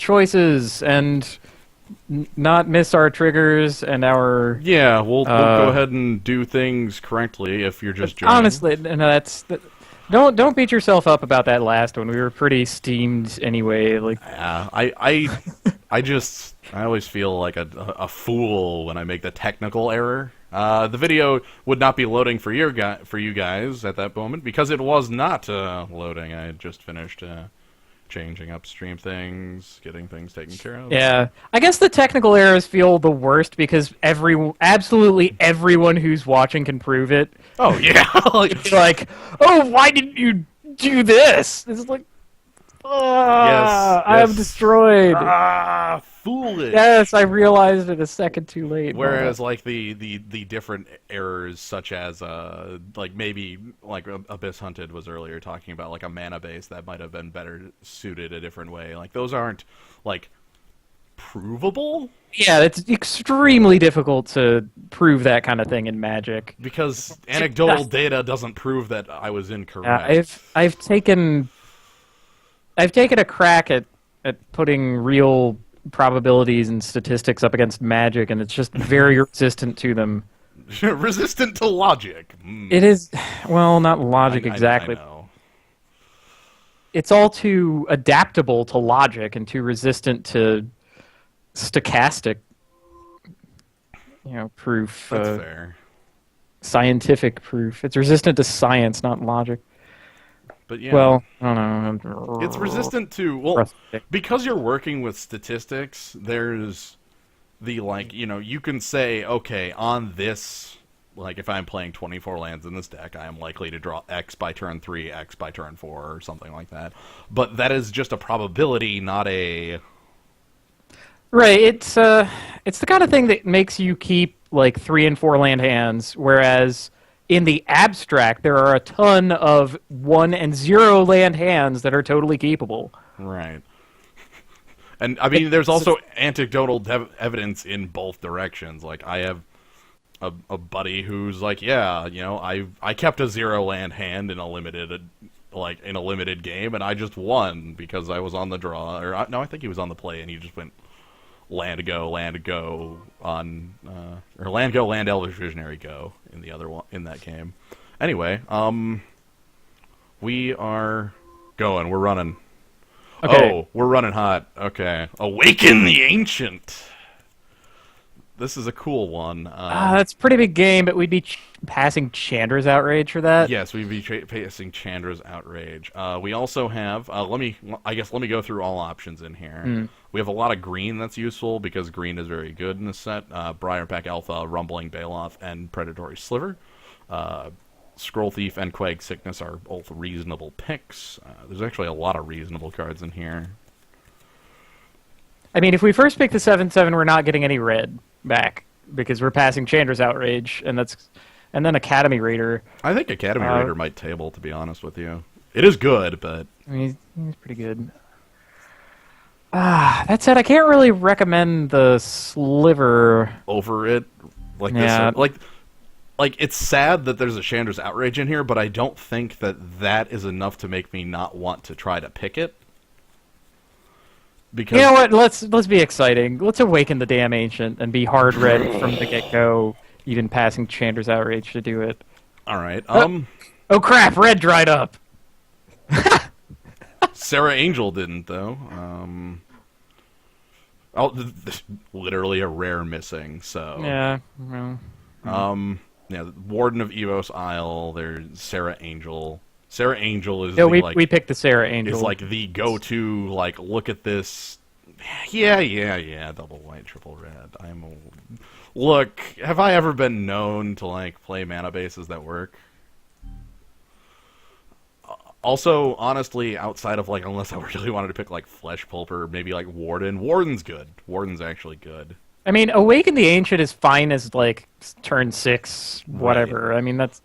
choices and not miss our triggers and our... Yeah, we'll go ahead and do things correctly if you're just joining. Honestly, no, don't beat yourself up about that last one. We were pretty steamed anyway. Like, yeah, I always feel like a fool when I make the technical error. The video would not be loading for you guys at that moment because it was not loading. I had just finished changing upstream things, getting things taken care of. Yeah, I guess the technical errors feel the worst because absolutely everyone who's watching can prove it. Oh yeah, It's like, oh, why didn't you do this? It's like, yes, I'm destroyed. Foolish. Yes, I realized it a second too late. Whereas, like, the different errors, such as, like, maybe, like, Abyss Hunted was earlier talking about, like, a mana base that might have been better suited a different way. Like, those aren't, like, provable? Yeah, it's extremely difficult to prove that kind of thing in Magic. Because anecdotal data doesn't prove that I was incorrect. I've taken a crack at putting real probabilities and statistics up against Magic, and it's just very resistant to them. Resistant to logic. It is, well, not logic exactly. I know. It's all too adaptable to logic and too resistant to stochastic, proof. That's fair. Scientific proof. It's resistant to science, not logic. But yeah. Well, I don't know. It's resistant to, well, because you're working with statistics, there's the, like, you can say, okay, on this, like, if I'm playing 24 lands in this deck, I am likely to draw X by turn 3, X by turn 4, or something like that. But that is just a probability, not a... Right, it's the kind of thing that makes you keep, like, 3 and 4 land hands, whereas... in the abstract, there are a ton of 1 and 0 land hands that are totally keepable. Right. And, I mean, there's also anecdotal evidence in both directions. Like, I have a buddy who's like, yeah, I kept a 0 land hand in a limited game, and I just won because I was on the draw. Or, no, I think he was on the play, and he just went land go on or land go land Elvish Visionary go in the other one in that game. Anyway, we are going. We're running. Okay. Oh, we're running hot. Okay, Awaken the Ancient. This is a cool one. That's a pretty big game, but we'd be passing Chandra's Outrage for that. Yes, we'd be passing Chandra's Outrage. We also have. Let me go through all options in here. We have a lot of green that's useful because green is very good in this set. Briarpack Alpha, Rumbling Baloth, and Predatory Sliver. Scroll Thief and Quag Sickness are both reasonable picks. There's actually a lot of reasonable cards in here. I mean, if we first pick the 7/7, we're not getting any red back because we're passing Chandra's Outrage, and then Academy Raider. I think Academy Raider might table, to be honest with you. It is good, but I mean, he's pretty good. That said, I can't really recommend the Sliver over it. Like yeah. This, like it's sad that there's a Chandra's Outrage in here, but I don't think that is enough to make me not want to try to pick it. Because you know what? Let's be exciting. Let's awaken the damn ancient and be hard red from the get-go, even passing Chandra's Outrage to do it. All right. Oh crap! Red dried up. Sarah Angel didn't though. Literally a rare missing. So yeah. Well, yeah. Warden of Evos Isle. There's Sarah Angel. Sarah Angel is we picked the Sarah Angel. Is like the go-to. Like, look at this. Yeah. Double white, triple red. Look. Have I ever been known to like play mana bases that work? Also, honestly, outside of like, unless I really wanted to pick like Flesh Pulp or maybe like Warden. Warden's good. Warden's actually good. I mean, Awaken the Ancient is fine as like turn 6, whatever. Right. I mean, that's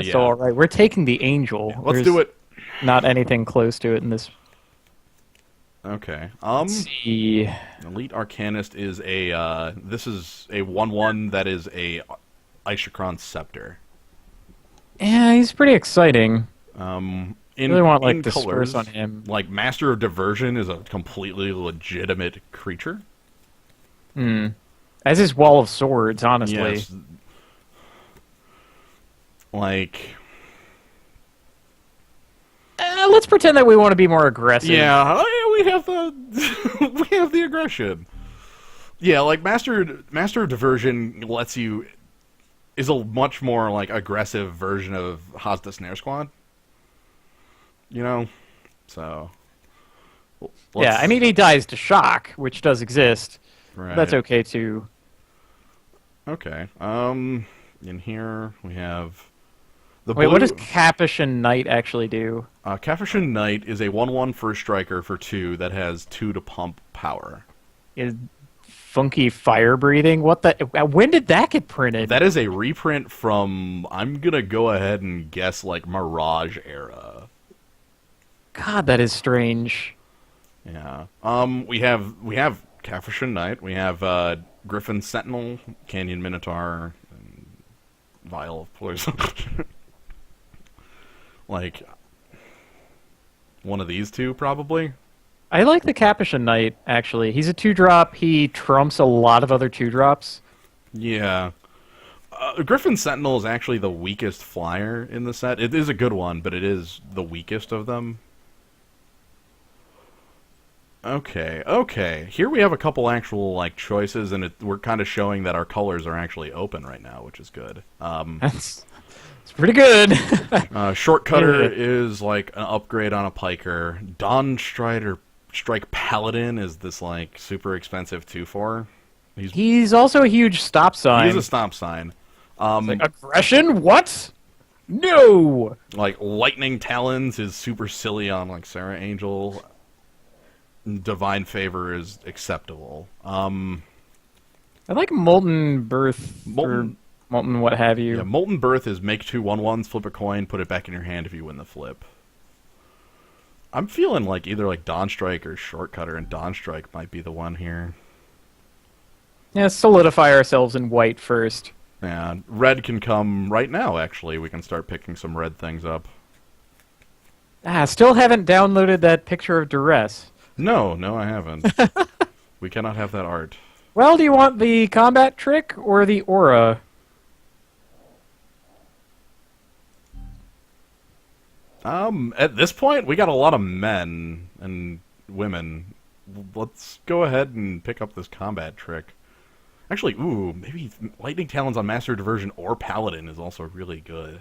still all right. We're taking the Angel. Yeah, let's do it. Not anything close to it in this. Okay. Let's see. Elite Arcanist is a. This is a 1/1 that is a Ishakron Scepter. Yeah, he's pretty exciting. in really want like in disperse colors, on him. like Master of Diversion is a completely legitimate creature. Hmm. As is Wall of Swords, honestly. Yes, like Let's pretend that we want to be more aggressive. yeah, we have the we have the aggression. Yeah, like Master of Diversion lets you is a much more like aggressive version of Hazda Snare Squad. You know, so Yeah, I mean, he dies to shock, which does exist. right. That's okay too. Okay. In here we have the Wait, blue. what does Capuchin Knight actually do? Capuchin Knight is a 1/1 first striker for 2 that has 2 to pump power. Is funky fire breathing? What the? When did that get printed? That is a reprint from, I'm gonna go ahead and guess, like Mirage era. God, that is strange. Yeah. We have Capuchin Knight. We have Griffin Sentinel, Canyon Minotaur, and Vial of Poison. Like one of these two, probably. I like the Capuchin Knight, actually. He's a 2-drop. He trumps a lot of other 2-drops. Yeah. Griffin Sentinel is actually the weakest flyer in the set. It is a good one, but it is the weakest of them. Okay. Here we have a couple actual like choices, and we're kind of showing that our colors are actually open right now, which is good. It's pretty good. Shortcutter is like an upgrade on a Piker. Dawn Strider Strike Paladin is this like super expensive 2/4. He's also a huge stop sign. He's a stop sign. Like, aggression? What? No! Like Lightning Talons is super silly on like Sarah Angel. Divine Favor is acceptable. I like Molten Birth or Molten what have you. Yeah, Molten Birth is make 2 1/1s, flip a coin, put it back in your hand if you win the flip. I'm feeling like either like Dawn Strike or Shortcutter, and Dawn Strike might be the one here. Yeah, solidify ourselves in white first. Yeah, red can come right now, actually. We can start picking some red things up. Still haven't downloaded that picture of duress. No, I haven't. We cannot have that art. Well, do you want the combat trick or the aura? At this point, we got a lot of men and women. Let's go ahead and pick up this combat trick. Actually, ooh, maybe Lightning Talons on Master Diversion or Paladin is also really good.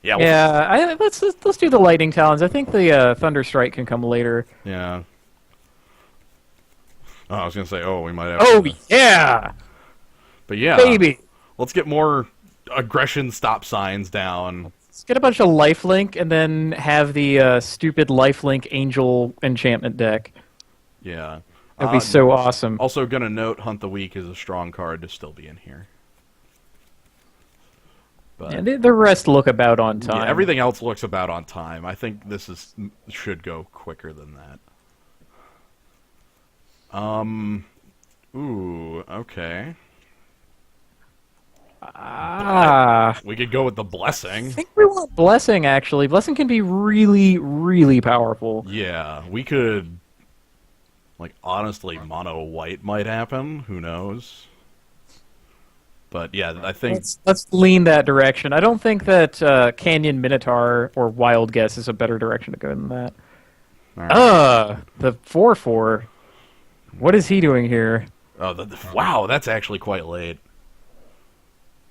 Yeah, let's do the Lightning Talons. I think the Thunder Strike can come later. Yeah. Oh, I was gonna say, we might have. Oh yeah, but yeah, baby. Let's get more aggression stop signs down. Let's get a bunch of lifelink and then have the stupid lifelink angel enchantment deck. Yeah. That'd be so awesome. Also, gonna note, Hunt the Weak is a strong card to still be in here. But and the rest look about on time. Yeah, everything else looks about on time. I think this should go quicker than that. Ooh, okay. We could go with the Blessing. I think we want Blessing, actually. Blessing can be really, really powerful. Yeah, we could... Like, honestly, mono white might happen. Who knows? But yeah, I think... Let's lean that direction. I don't think that Canyon Minotaur or Wild Guess is a better direction to go than that. Right. The 4/4. What is he doing here? Oh, wow, that's actually quite late.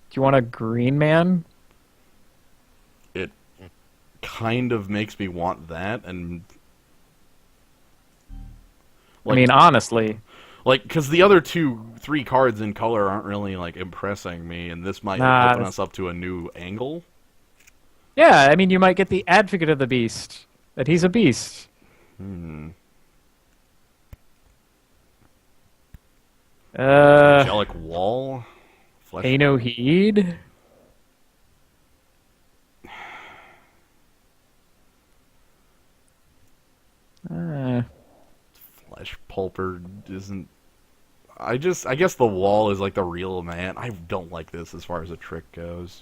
Do you want a green man? It kind of makes me want that, and... Like, I mean, honestly. Like, because the other 3 cards in color aren't really, like, impressing me, and this might open us up to a new angle. Yeah, I mean, you might get the Advocate of the Beast. That he's a beast. Angelic Wall? Pay no heed? Flesh Pulper isn't... I guess the Wall is like the real man. I don't like this as far as a trick goes.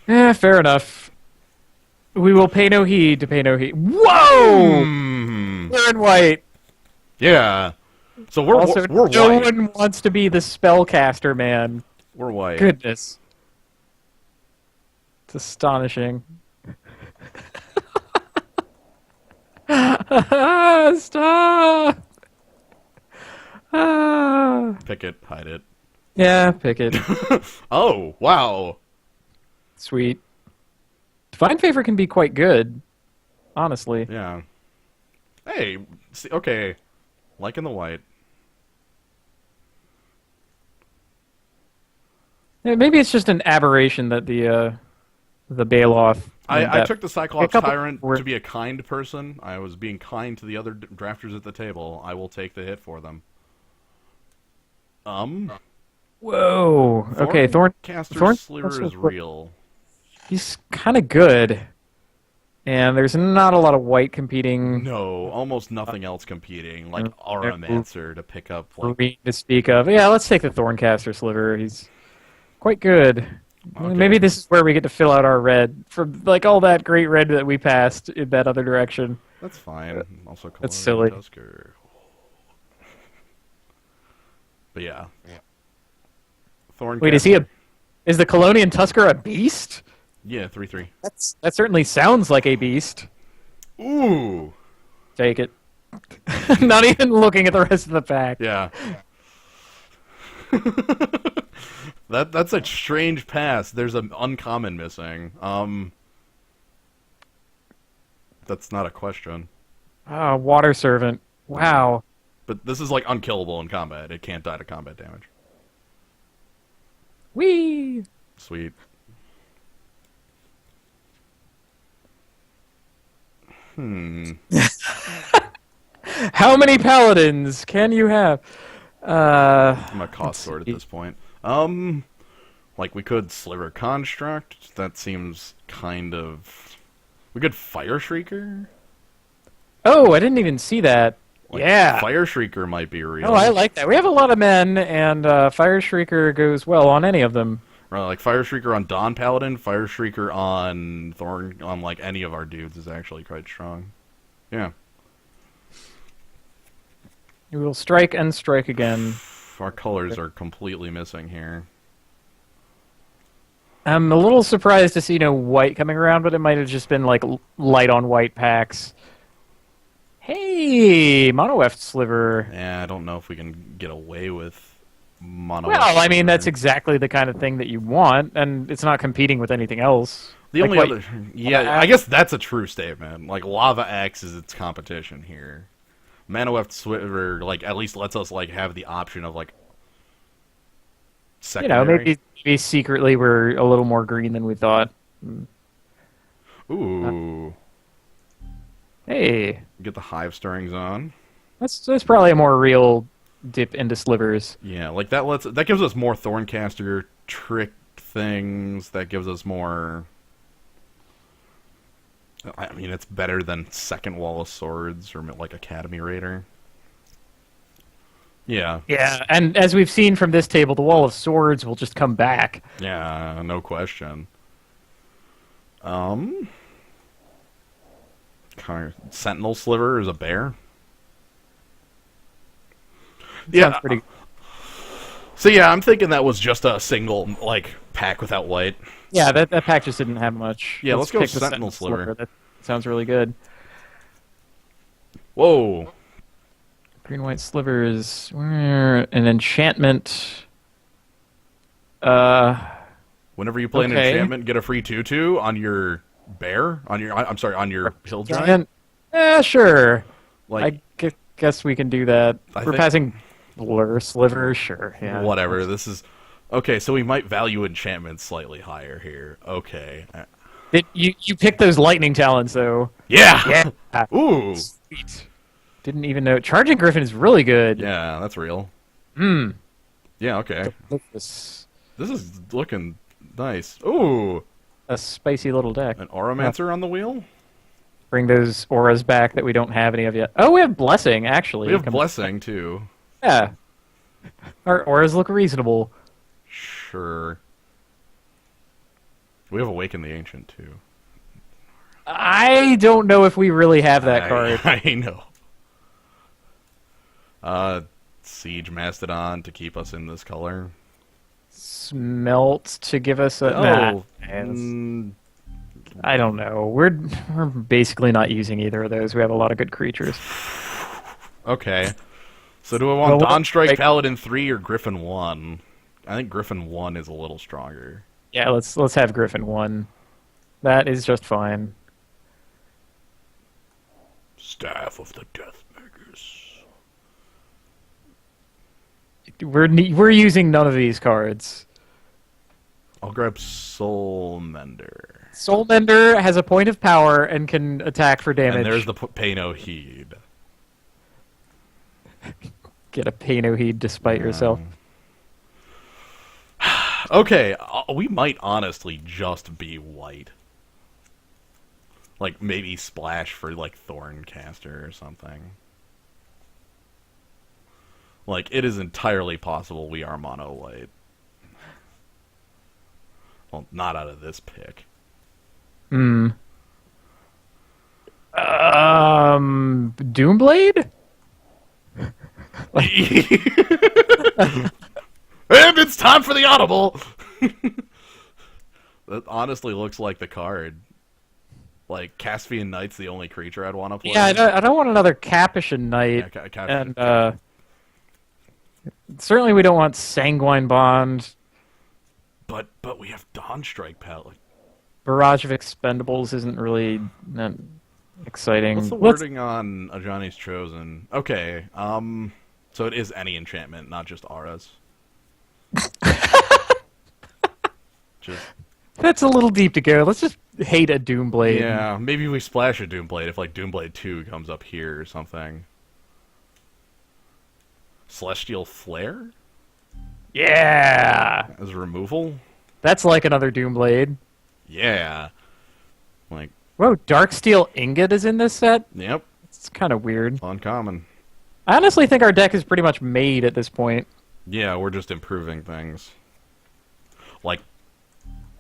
Yeah, fair enough. We will pay no heed to pay no heed. Whoa! Hmm. We're in white. Yeah. So we're Also, we're no white. one wants to be the spellcaster, man. We're white. Goodness. It's astonishing. Stop! Ah. Pick it, hide it. Yeah, pick it. Oh, wow. Sweet. Divine Favor can be quite good, honestly. Yeah. Hey, see, okay. Liking the white. Yeah, maybe it's just an aberration that the Bailoff. I took the Cyclops couple Tyrant were- to be a kind person. I was being kind to the other drafters at the table. I will take the hit for them. Whoa. Okay, Caster Thorn Sliver is real. He's kind of good, and there's not a lot of white competing. No, almost nothing else competing. Like Auramancer to pick up. Like, Green to speak of. Yeah, let's take the Thorncaster Sliver. He's quite good. Okay. Maybe this is where we get to fill out our red from like all that great red that we passed in that other direction. that's fine. Also, That's Colonial silly. Tusker. But yeah. Thorn. Wait, is the Colonian Tusker a beast? Yeah, 3/3. That certainly sounds like a beast. Ooh. Take it. Not even looking at the rest of the pack. Yeah. That's a strange pass. There's an uncommon missing. That's not a question. Ah, Water Servant. Wow. But this is like unkillable in combat. It can't die to combat damage. Whee! Sweet. How many paladins can you have? I'm a cost sword at this point. Like we could Sliver Construct. That seems kind of. We could Fire Shrieker. Oh, I didn't even see that. Like, Yeah. Fire Shrieker might be real. Oh, I like that. We have a lot of men, and Fire Shrieker goes well on any of them. Right, like Fire Shrieker on Dawn Paladin, Fire Shrieker on Thorn, on like any of our dudes is actually quite strong. Yeah. We will strike and strike again. Our colors are completely missing here. I'm a little surprised to see no white coming around, but it might have just been like light on white packs. Hey, Mono F Sliver. Yeah, I don't know if we can get away with Mono. Well, I mean, Sliver. that's exactly the kind of thing that you want, and it's not competing with anything else. The Like only what- other, yeah, I guess that's a true statement. Like Lava X is its competition here. Manoweft Sliver, like at least lets us like have the option of like secondary. maybe secretly we're a little more green than we thought. Ooh, Hey, get the hive stirrings on. that's probably a more real dip into slivers. Yeah, like that gives us more Thorncaster trick things. That gives us more. I mean, it's better than Second Wall of Swords or like Academy Raider. Yeah. Yeah, and as we've seen from this table, the Wall of Swords will just come back. Yeah, no question. Sentinel Sliver is a bear. Sounds pretty. So yeah, I'm thinking that was just a single like pack without white. Yeah, that pack just didn't have much. Yeah, let's go pick the Sentinel Sliver. That sounds really good. Whoa. Green white slivers. An enchantment. Whenever you play an Okay. enchantment, get a free 2/2 on your bear. On your hill giant. Giant. Yeah, sure. Like Guess we can do that. I We're think- passing blur sliver, sure. Yeah. whatever. This is okay. So we might value enchantments slightly higher here. Okay. You picked those lightning talons though. Yeah. Yeah. Ooh. Sweet. Didn't even know. Charging Griffin is really good. Yeah, that's real. Hmm. Yeah. Okay. This This is looking nice. Ooh. a spicy little deck. An Auramancer on the wheel. Bring those auras back that we don't have any of yet. Oh, we have blessing actually. We have Come- blessing too. Yeah. Our auras look reasonable. Sure. We have Awaken the Ancient too. I don't know if we really have that card. I know. Siege Mastodon to keep us in this color. Smelt to give us a... Oh, Nah. I don't know. We're basically not using either of those. We have a lot of good creatures. okay. So do I want Well, Dawnstrike like- Paladin 3 or Griffin 1? I think Griffin 1 is a little stronger. Yeah, let's have Griffin 1. That is just fine. Staff of the Deathmakers. We're using none of these cards. I'll grab Soul Mender. Soulmender has a point of power and can attack for damage. And there's the Pay No Heed. Get a pay no heed despite yourself. Okay, we might honestly just be white. Like, maybe splash for, like, Thorncaster or something. Like, it is entirely possible we are mono-white. Well, not out of this pick. Doomblade? And it's time for the audible! That honestly looks like the card. Like, Caspian Knight's the only creature I'd want to play. Yeah, I don't want another Capuchin Knight. Yeah, And certainly we don't want Sanguine Bond. But we have Dawnstrike Paladin. Barrage of Expendables isn't really that exciting. What's the wording on Ajani's Chosen? Okay, so it is any enchantment, not just auras. Just That's a little deep to go. Let's just hate a Doomblade. yeah, maybe we splash a Doomblade if like Doomblade 2 comes up here or something. Celestial Flare Yeah! as removal? That's like another Doomblade. Yeah. Like, Whoa, Darksteel Ingot is in this set? yep, It's kind of weird. uncommon. I honestly think our deck is pretty much made at this point. Yeah, we're just improving things. Like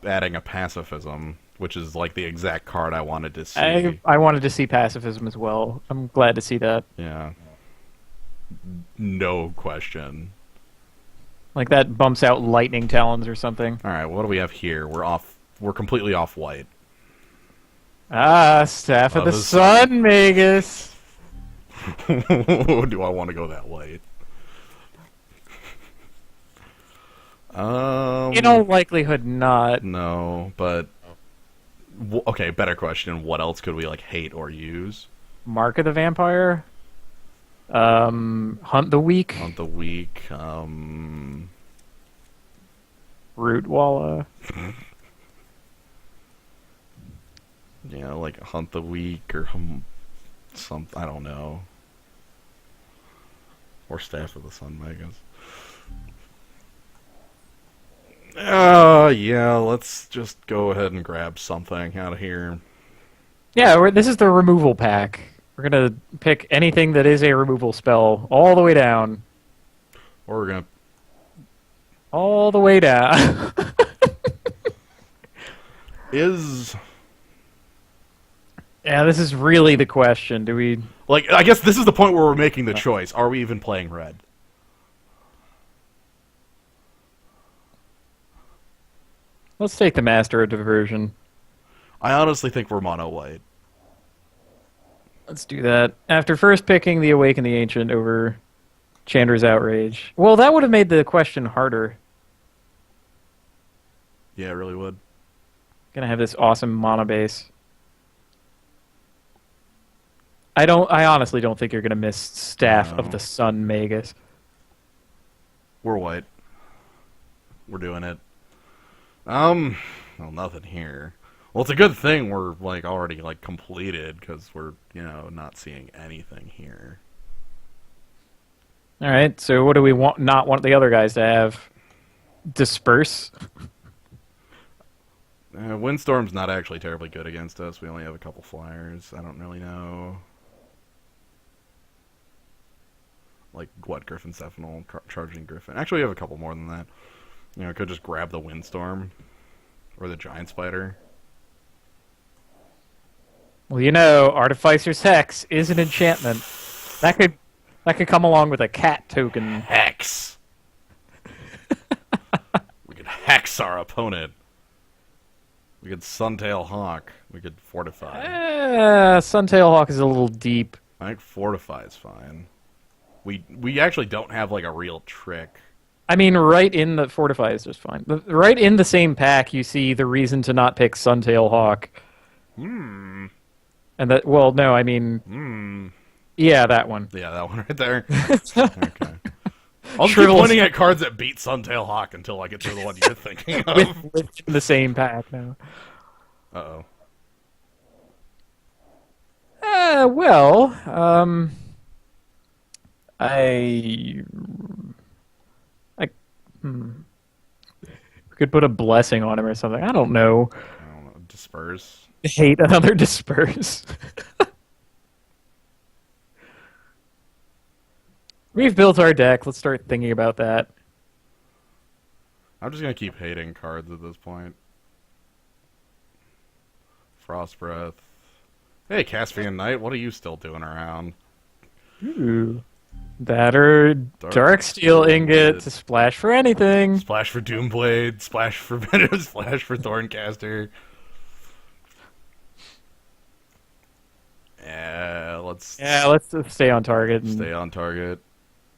adding a pacifism, which is like the exact card I wanted to see. I wanted to see pacifism as well. I'm glad to see that. Yeah. No question. Like that bumps out Lightning Talons or something. All right, what do we have here? We're completely off white. Ah, Staff of the Sun, Magus. Do I want to go that white? In all likelihood, not. No, but okay. Better question. What else could we like hate or use? Mark of the Vampire. Hunt the Weak. Hunt the Weak. Rootwalla. Yeah, like Hunt the Weak or some. I don't know. Or Staff of the Sun Magus. Yeah, let's just go ahead and grab something out of here. Yeah, this is the removal pack. We're gonna pick anything that is a removal spell all the way down. Or we're gonna... All the way down. Is... Yeah, this is really the question. Do we... Like, I guess this is the point where we're making the choice. Are we even playing red? Let's take the Master of Diversion. I honestly think we're mono-white. Let's do that. After first picking the Awaken the Ancient over Chandra's Outrage. Well, that would have made the question harder. Yeah, it really would. Gonna have this awesome mana base. I honestly don't think you're gonna miss Staff of No. the Sun Magus. We're white. We're doing it. Well, nothing here. Well, it's a good thing we're, like, already, like, completed, because we're, you know, not seeing anything here. Alright, so what do we not want the other guys to have? Disperse? Windstorm's not actually terribly good against us. We only have a couple flyers. I don't really know. Like, what, Griffin Cephanol, Charging Griffin. Actually, we have a couple more than that. You know, could just grab the Windstorm. Or the Giant Spider. Well, you know, Artificer's Hex is an enchantment. That could that could come along with a cat token. Hex. We could hex our opponent. We could Suntail Hawk. We could fortify. Suntail Hawk is a little deep. I think fortify is fine. We actually don't have like a real trick. I mean, right in the Fortify is just fine. Right in the same pack, you see the reason to not pick Suntail Hawk. And that, well, no, I mean, yeah, that one. Yeah, that one right there. Okay. I'll just keep Shrivels. pointing at cards that beat Suntail Hawk until I get to the one you're thinking of. with the same pack now. Uh-oh. Well, I we could put a blessing on him or something. I don't know. I don't know. Disperse. Hate another disperse. We've built our deck. Let's start thinking about that. I'm just gonna keep hating cards at this point. Frost Breath. Hey, Caspian Knight, what are you still doing around? Ooh. That or Dark Steel Ingot to splash for anything. Splash for Doomblade, splash for splash for Thorncaster. Let's just stay on target. And... stay on target.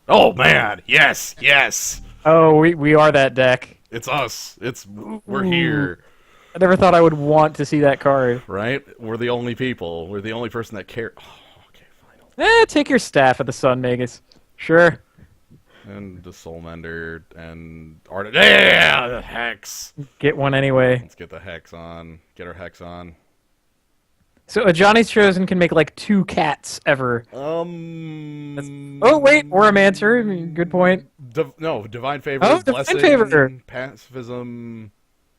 Oh man, yes, yes. Oh, we are that deck. It's us. We're here. I never thought I would want to see that card. Right? We're the only people. We're the only person that care. Oh, okay, fine. Take your staff at the Sun Magus. Sure. And the Soul Mender and Art. Yeah, the Hex. Get one anyway. Let's get the Hex on. Get our Hex on. So a Johnny's Chosen can make like 2 cats ever. Oh wait, Oromancer. Good point. No, Divine Favor. Oh, Divine Blessing, Favor. Pacifism.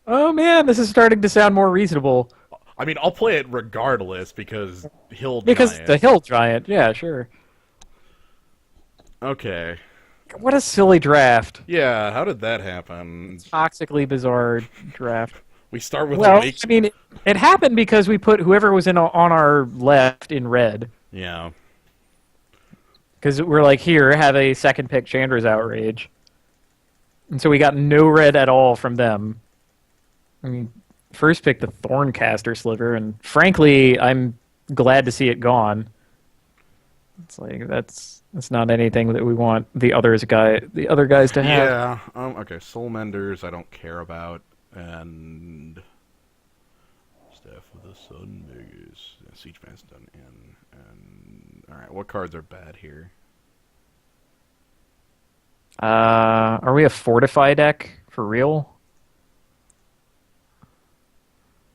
Oh man, this is starting to sound more reasonable. I mean, I'll play it regardless because Hill Giant. Because the Hill Giant, yeah, sure. Okay. What a silly draft. Yeah, how did that happen? Toxically bizarre draft. We start with Well, a weak... I mean, it happened because we put whoever was on our left in red. Yeah. Because we're like, here, have a second pick Chandra's Outrage. And so we got no red at all from them. I mean, first pick the Thorncaster Sliver, and frankly, I'm glad to see it gone. It's like that's not anything that we want the other guys to have. Yeah. Okay. Soul Menders, I don't care about, and Staff of the Sun, Vegas, Siege Man's done in, and all right. What cards are bad here? Are we a Fortify deck for real?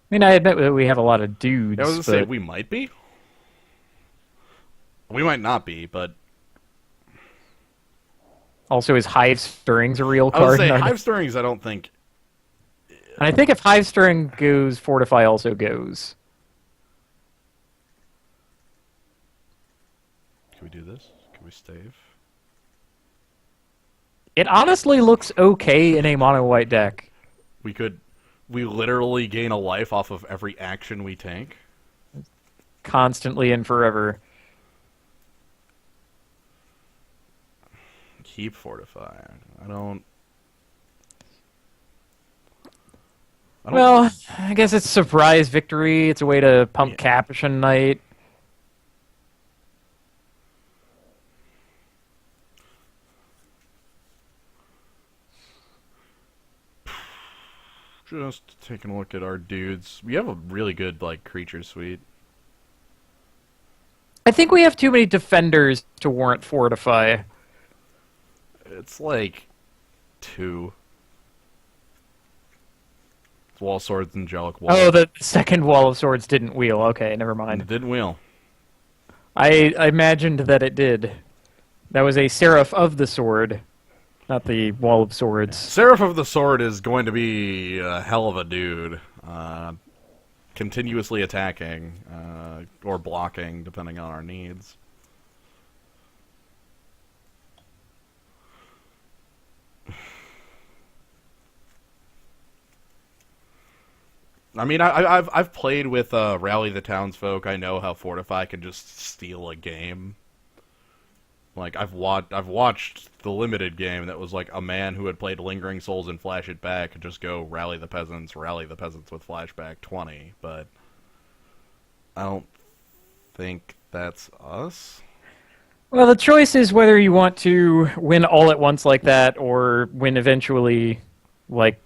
I mean, I admit that we have a lot of dudes. I was gonna say we might be. We might not be, but also, is Hive Stirrings a real I would card? say Hive Stirrings. I don't think. And I think if Hive Stirring goes, Fortify also goes. Can we do this? Can we stave? It honestly looks okay in a mono white deck. We could. We literally gain a life off of every action we tank. Constantly and forever. Keep fortify. I don't. Well, I guess it's surprise victory. It's a way to pump Capuchin Knight. Just taking a look at our dudes. We have a really good creature suite. I think we have too many defenders to warrant Fortify. It's like 2. It's Wall Swords, Angelic Wall. Oh, the second Wall of Swords didn't wheel. Okay, never mind. It didn't wheel. I imagined that it did. That was a Seraph of the Sword, not the Wall of Swords. Seraph of the Sword is going to be a hell of a dude. Continuously attacking or blocking, depending on our needs. I mean, I've played with Rally the Townsfolk. I know how Fortify can just steal a game. Like I've watched the limited game that was like a man who had played Lingering Souls and Flash It Back and just go rally the peasants with Flashback 20, but I don't think that's us. Well, the choice is whether you want to win all at once like that, or win eventually, like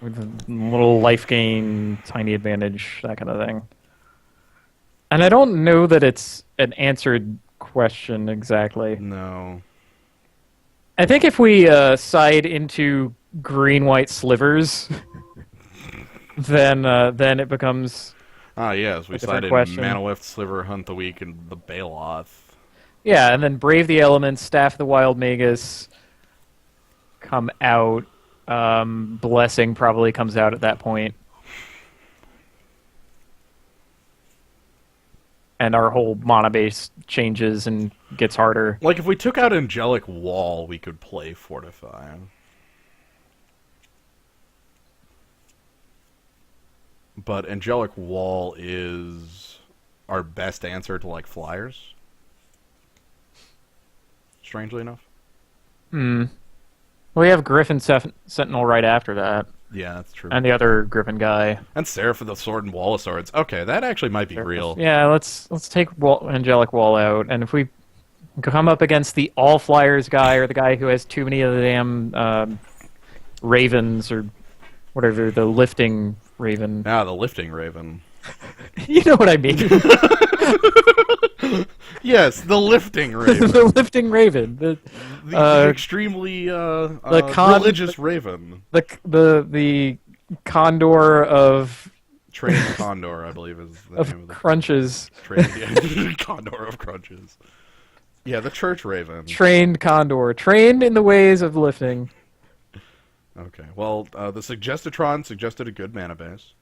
with a little life gain, tiny advantage, that kind of thing. And I don't know that it's an answered question exactly. No. I think if we side into green-white slivers, then it becomes Ah, yes, we a different sided question. Manawith, Sliver, Hunt the Weak, and the Baloth. Yeah, and then Brave the Elements, Staff the Wild Magus come out. Blessing probably comes out at that point. And our whole mana base changes and gets harder. Like, if we took out Angelic Wall, we could play Fortify. But Angelic Wall is our best answer to, like, flyers. Strangely enough. Well, we have Griffin Sentinel right after that. Yeah, that's true. And the other Griffin guy. And Seraph of the Sword and Wall of Swords. Okay, that actually might be real. Yeah, let's take Angelic Wall out, and if we come up against the all flyers guy or the guy who has too many of the damn ravens or whatever, the lifting raven. Ah, the Lifting Raven. You know what I mean? Yes, the Lifting Raven. The lifting raven. The extremely religious raven. The condor of Trained Condor, I believe, is the name of the crunches. Condor of Crunches. Yeah, the Church Raven. Trained condor, trained in the ways of lifting. Okay, well, the Suggestatron suggested a good mana base.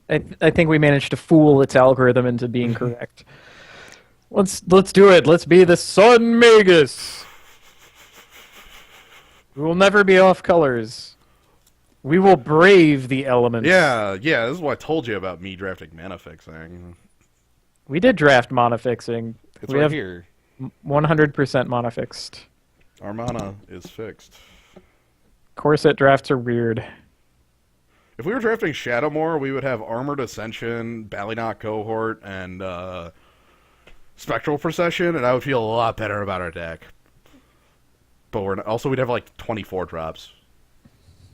I think we managed to fool its algorithm into being correct. Let's do it. Let's be the Sun Magus. We will never be off colors. We will brave the elements. Yeah, this is what I told you about me drafting mana fixing. We did draft mana fixing. It's we right have here. 100% mana fixed. Our mana is fixed. Corset drafts are weird. If we were drafting Shadowmoor, we would have Armored Ascension, Ballynock Cohort, and Spectral Procession, and I would feel a lot better about our deck. But we'd have like 24 drops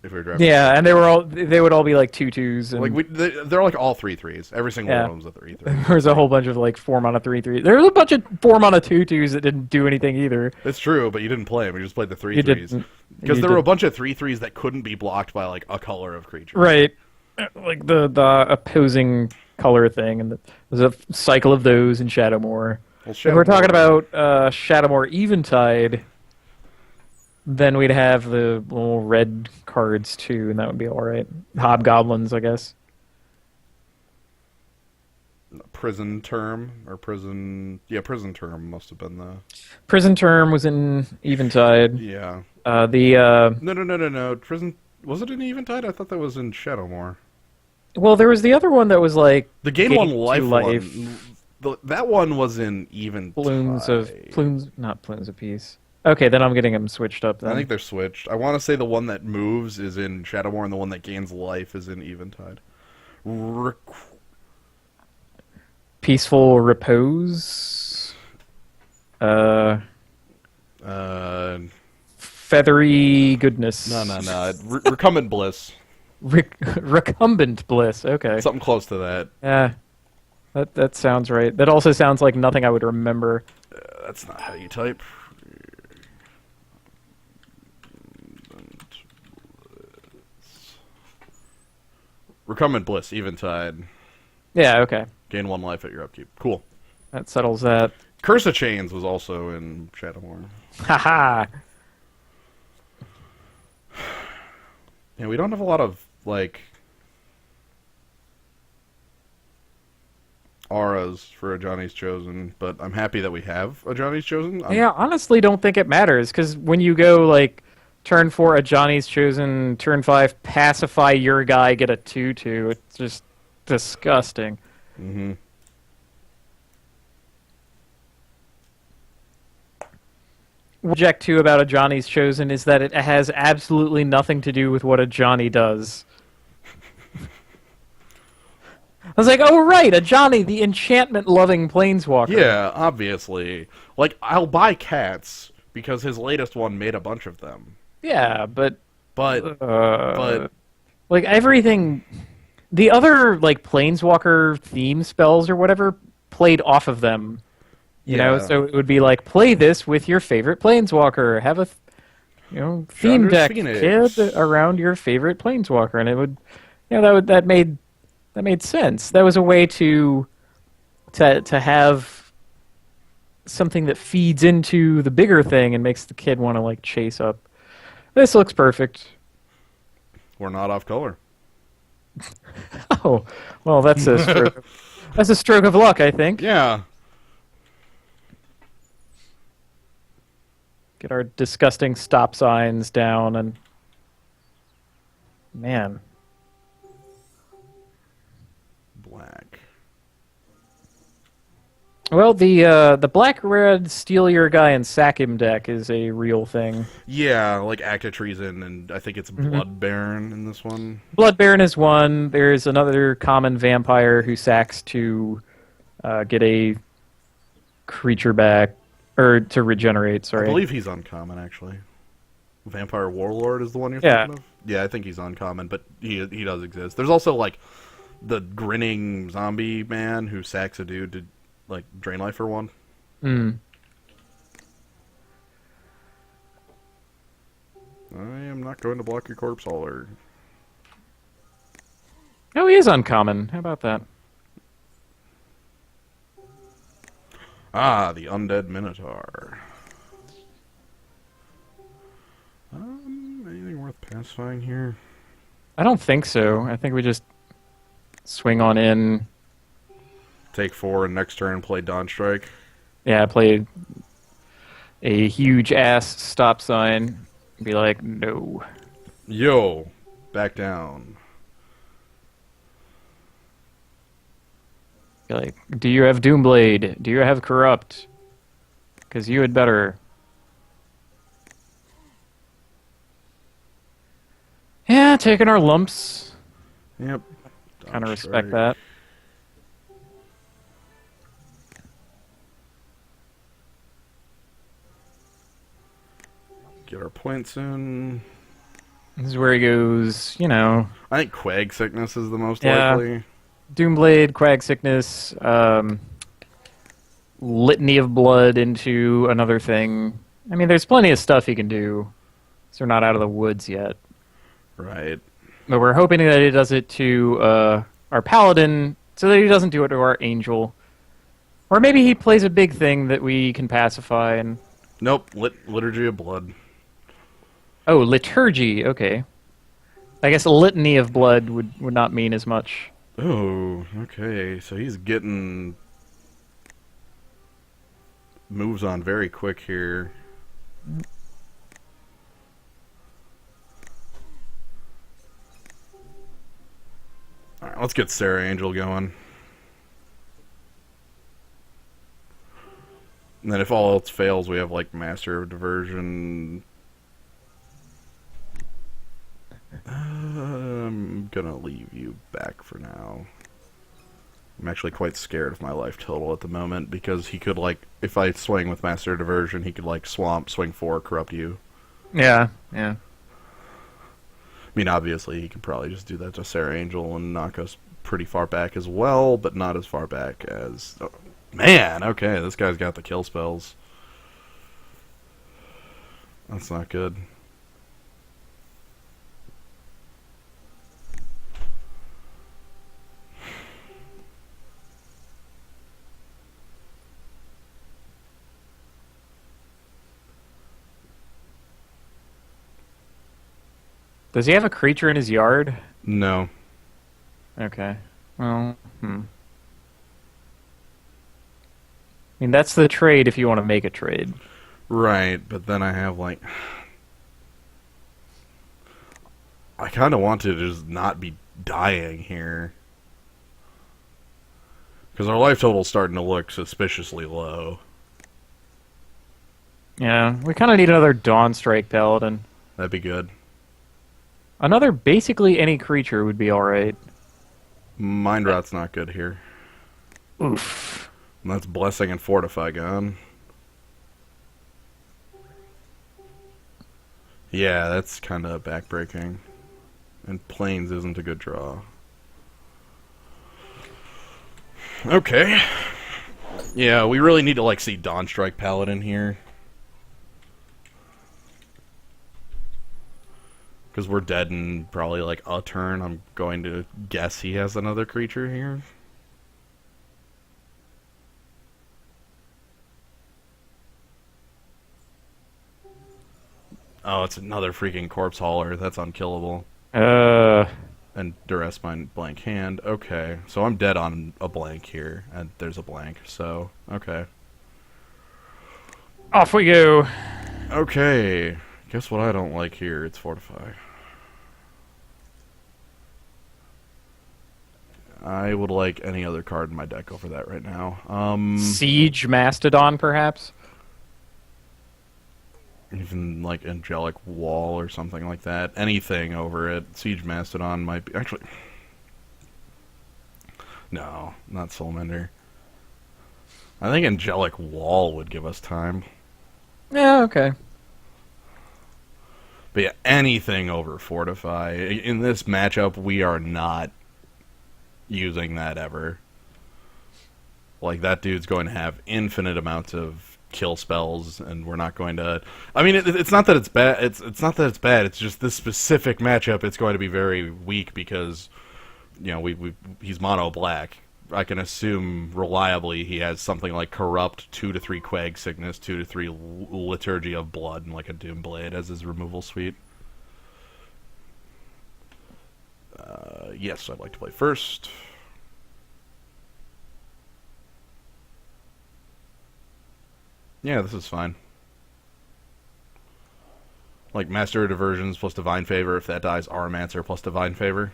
if we were drafting. Yeah, and they would all be like 2/2s. And Like they're like all 3/3s. Every single one of them's a 3/3. There's a whole bunch of like 4 mana 3/3. There was a bunch of 4 mana 2/2s that didn't do anything either. It's true, but you didn't play them. You just played the You 3/3s. didn't. Because You there were a didn't. bunch of 3/3s that couldn't be blocked by like a color of creature. Right. Like the opposing color thing, and there's a cycle of those in Shadowmoor. Well, If we're talking about Shadowmoor Eventide, then we'd have the little red cards too, and that would be alright. Hobgoblins, I guess. Prison Term or Prison. Yeah, Prison Term must have been the. Prison Term was in Eventide. Yeah. The No. Prison. Was it in Eventide? I thought that was in Shadowmoor. well, there was the other one that was like The Gain Gain 1 2 life life. one. That one was in Eventide. Not plumes of peace. Okay, then I'm getting them switched up. Then I think they're switched. I want to say the one that moves is in Shadowmoor, and the one that gains life is in Eventide. Peaceful Repose. Feathery Goodness. No. Recumbent Bliss. Recumbent Bliss. Okay. Something close to that. Yeah. That sounds right. That also sounds like nothing I would remember. That's not how you type. Recumbent Bliss, Eventide. Yeah, okay. Gain 1 life at your upkeep. Cool. That settles that. Curse of Chains was also in Shadowmoor. Haha. Yeah, we don't have a lot of, like, auras for a Johnny's Chosen, but I'm happy that we have a Johnny's Chosen. Yeah, honestly don't think it matters, because when you go, like, Turn 4, a Johnny's Chosen. Turn 5, pacify your guy, get a 2/2. It's just disgusting. Mm-hmm. Object 2 about a Johnny's Chosen is that it has absolutely nothing to do with what a Johnny does. I was like, oh right, a Johnny, the enchantment-loving planeswalker. Yeah, obviously. Like, I'll buy cats because his latest one made a bunch of them. Yeah, but But like everything, the other like planeswalker theme spells or whatever played off of them. You know, yeah. so it would be like play this with your favorite planeswalker. Have a theme Chandra's deck Phoenix. kid around your favorite planeswalker, and it would that made sense. That was a way to have something that feeds into the bigger thing and makes the kid want to like chase up. This looks perfect. We're not off color. Oh, well, that's a stroke of luck, I think. Yeah. Get our disgusting stop signs down, and man, Black. well, the black red steal your guy and sack him deck is a real thing. Yeah, like Act of Treason, and I think it's Blood Baron in this one. Blood Baron is one. There's another common vampire who sacks to get a creature back, or to regenerate, I sorry. believe he's uncommon, actually. Vampire Warlord is the one you're Yeah. thinking of? Yeah, I think he's uncommon, but he does exist. There's also, like, the grinning zombie man who sacks a dude to, like, drain life for one. Hmm. I am not going to block your corpse hauler. Oh, he is uncommon. How about that? Ah, the Undead Minotaur. Anything worth pacifying here? I don't think so. I think we just swing on in. Take 4 and next turn play Dawn Strike. Yeah, play a huge ass stop sign. Be like, no. Yo, back down. Be like, do you have Doomblade? Do you have Corrupt? Because you had better. Yeah, taking our lumps. Yep. Kind of respect that. Get our points in. This is where he goes, you know, I think Quag Sickness is the most Yeah. likely. Doomblade, Quag Sickness, Litany of Blood into another thing. I mean, there's plenty of stuff he can do. So we're not out of the woods yet. Right. But we're hoping that he does it to our Paladin, so that he doesn't do it to our Angel. Or maybe he plays a big thing that we can pacify. And Nope. Liturgy of Blood. oh, Liturgy, okay. I guess a Litany of Blood would not mean as much. Oh, okay. So he's getting moves on very quick here. Alright, let's get Sarah Angel going. And then if all else fails, we have like Master of Diversion. I'm gonna leave you back for now. I'm actually quite scared of my life total at the moment because he could like, if I swing with Master of Diversion, he could like swamp, swing 4, corrupt you. Yeah, yeah. I mean, obviously, he could probably just do that to Sarah Angel and knock us pretty far back as well, but not as far back as... Oh, man, okay, this guy's got the kill spells. That's not good. Does he have a creature in his yard? No. Okay. Well, I mean, that's the trade if you want to make a trade. Right, but then I have, like... I kind of want to just not be dying here. Because our life total's starting to look suspiciously low. Yeah, we kind of need another Dawn Strike Paladin. That'd be good. Another basically any creature would be alright. Mind Rot's not good here. Oof. And that's Blessing and Fortify gone. Yeah, that's kind of backbreaking. And Plains isn't a good draw. Okay. Yeah, we really need to like see Dawn Strike Paladin here. Because we're dead in probably like a turn. I'm going to guess he has another creature here. Oh, it's another freaking Corpse Hauler. That's unkillable. And Duress Mind Blank Hand. Okay, so I'm dead on a blank here, and there's a blank, so, okay. Off we go. Okay, guess what I don't like here? It's Fortify. I would like any other card in my deck over that right now. Siege Mastodon, perhaps? Even like Angelic Wall or something like that. Anything over it. Siege Mastodon might be... Actually... No, not Soulmender. I think Angelic Wall would give us time. Yeah, okay. But yeah, anything over Fortify. In this matchup, we are not using that ever. Like, that dude's going to have infinite amounts of kill spells, and we're not going to... I mean, it's not that it's bad. It's not that it's bad. It's just this specific matchup, it's going to be very weak because, you know, he's mono black. I can assume reliably he has something like Corrupt, 2 to 3 Quag Sickness, 2 to 3 Liturgy of Blood, and like a Doomblade as his removal suite. Yes, I'd like to play first. Yeah, this is fine. Like Master of Diversions plus Divine Favor. If that dies, Aromancer plus Divine Favor.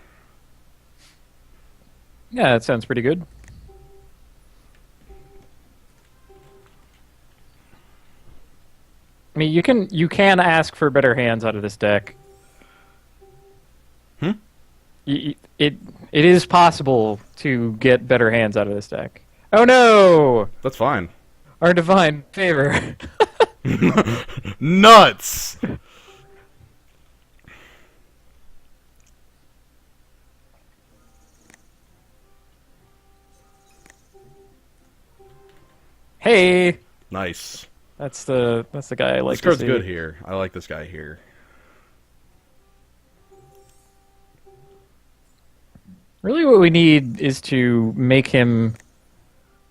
Yeah, that sounds pretty good. I mean, you can ask for better hands out of this deck. It is possible to get better hands out of this deck. Oh no! That's fine. Our Divine Favor. Nuts! Hey! Nice. That's the guy I like This to card's see. good here. I like this guy here. Really what we need is to make him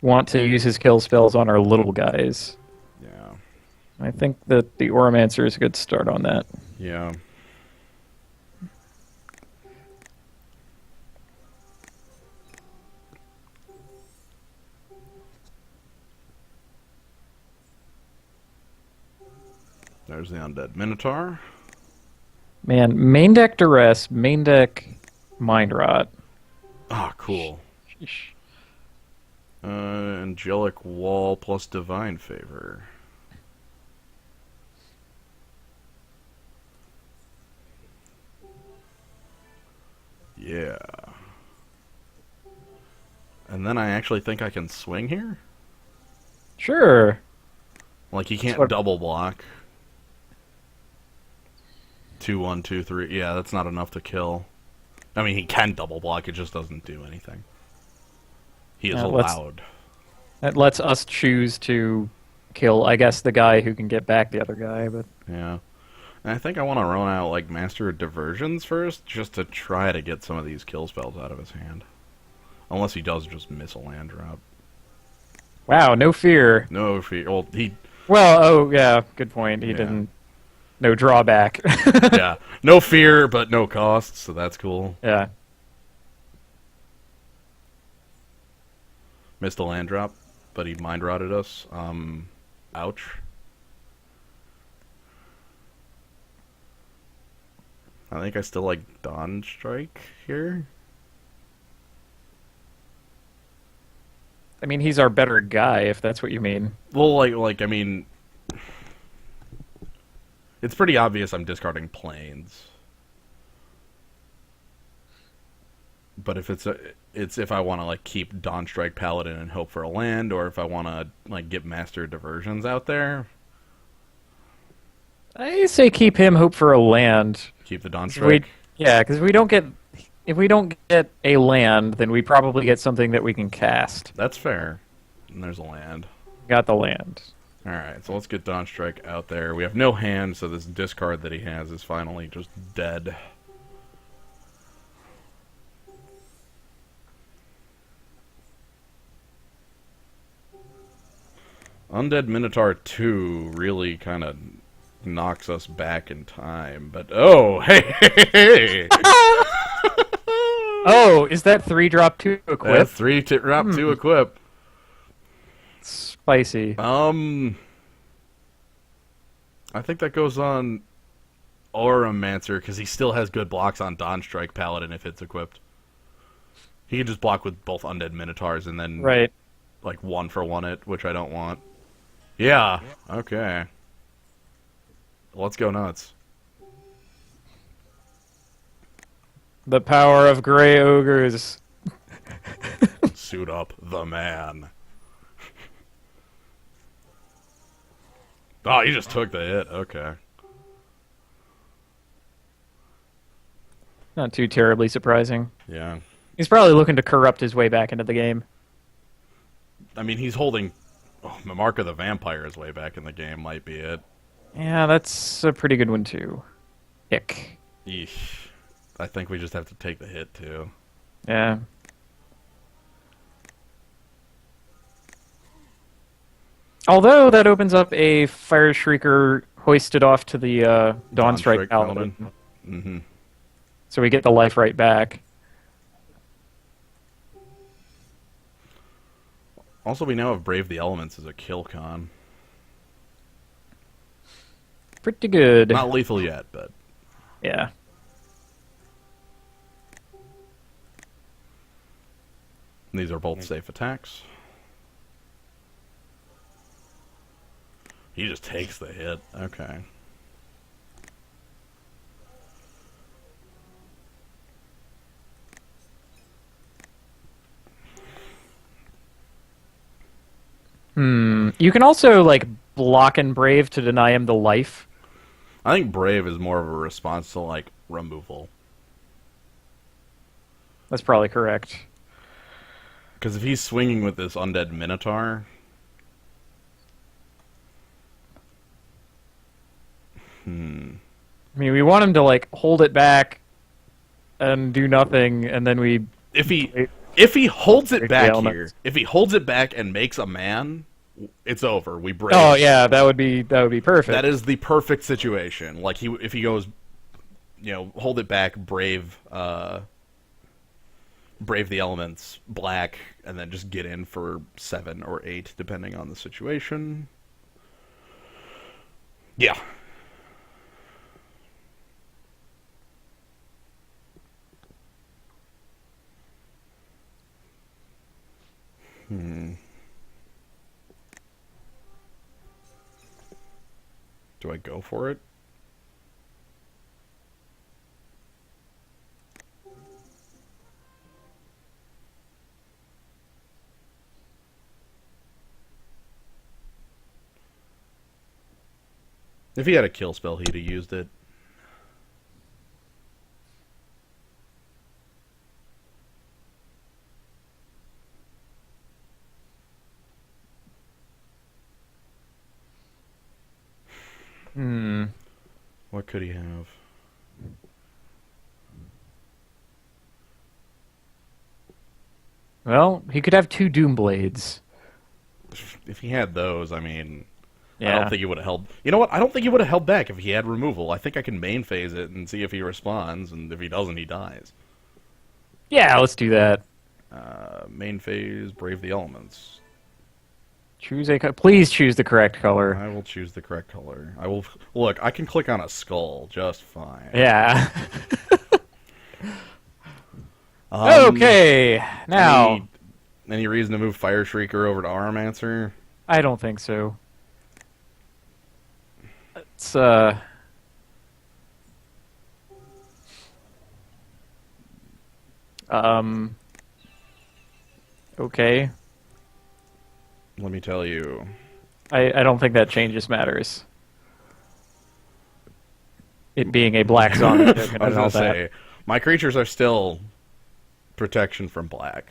want to use his kill spells on our little guys. Yeah. I think that the Oromancer is a good start on that. Yeah. There's the Undead Minotaur. Man, main deck Duress, main deck Mind Rot. Ah, cool. Sheesh. Angelic Wall plus Divine Favor. Yeah. And then I actually think I can swing here? Sure. Like, he can't what- double block. 2-1, 2-3. Yeah, that's not enough to kill. I mean, he can double block, it just doesn't do anything. He is allowed. That lets us choose to kill, I guess, the guy who can get back the other guy, but... Yeah. And I think I want to run out, like, Master of Diversions first, just to try to get some of these kill spells out of his hand. Unless he does just miss a land drop. Wow, no fear. No fear. Well, he... Well, oh, yeah, good point. He Yeah. didn't... No drawback. Yeah. No fear, but no cost, so that's cool. Yeah. Missed a land drop, but he mind rotted us. Ouch. I think I still like Dawn Strike here. I mean, he's our better guy, if that's what you mean. Well, I mean, it's pretty obvious I'm discarding planes. But if it's if I want to like keep Dawn Strike Paladin and hope for a land, or if I want to like get Master Diversions out there, I say keep him, hope for a land. keep the Dawn 'Cause we, Strike. yeah, because we don't get if we don't get a land, then we probably get something that we can cast. That's fair. And there's a land. Got the land. All right, so let's get Dawn Strike out there. We have no hand, so this discard that he has is finally just dead. Undead Minotaur 2 really kind of knocks us back in time, but oh, hey! Oh, is that 3-drop 2 equip? That's 3-drop 2 equip. Spicy. I think that goes on Oromancer, because he still has good blocks on Dawn Strike Paladin if it's equipped. He can just block with both Undead Minotaurs and then Right. like 1-for-1 it, which I don't want. Yeah, okay. Let's go nuts. The power of gray ogres. Suit up the man. Oh, you just took the hit. Okay. Not too terribly surprising. Yeah. He's probably looking to corrupt his way back into the game. I mean, he's holding... Oh, the Mark of the Vampire's way back in the game might be it. Yeah, that's a pretty good one, too. Ick. Eesh. I think we just have to take the hit, too. Yeah. Although that opens up a Fire Shrieker hoisted off to the Dawn Strike Paladin. Mm-hmm. So we get the life right back. Also, we now have Brave the Elements as a kill con. Pretty good. Not lethal yet, but... Yeah. These are both safe attacks. He just takes the hit. Okay. You can also, like, block and Brave to deny him the life. I think Brave is more of a response to, like, removal. That's probably correct. Because if he's swinging with this Undead Minotaur... I mean, we want him to, like, hold it back and do nothing, and then we... If he holds it Break the back here, elements. if he holds it back and makes a man, it's over. We break. Oh, yeah, that would be perfect. That is the perfect situation. Like, if he goes, hold it back, brave the elements, black, and then just get in for 7 or 8, depending on the situation. Yeah. Do I go for it? If he had a kill spell, he'd have used it. What could he have? Well, he could have 2 Doom Blades. If he had those, I mean, I Yeah. don't think he would have held... You know what? I don't think he would have held back if he had removal. I think I can main phase it and see if he responds, and if he doesn't, he dies. Yeah, let's do that. Main phase, Brave the Elements. Choose a please choose the correct color. I will choose the correct color. I will look. I can click on a skull just fine. Yeah. Um, Okay. Now, any reason to move Fire Shrieker over to Armancer? I don't think so. It's okay. Let me tell you. I don't think that changes matters. It being a black zombie token I was and all gonna that. say, my creatures are still protection from black.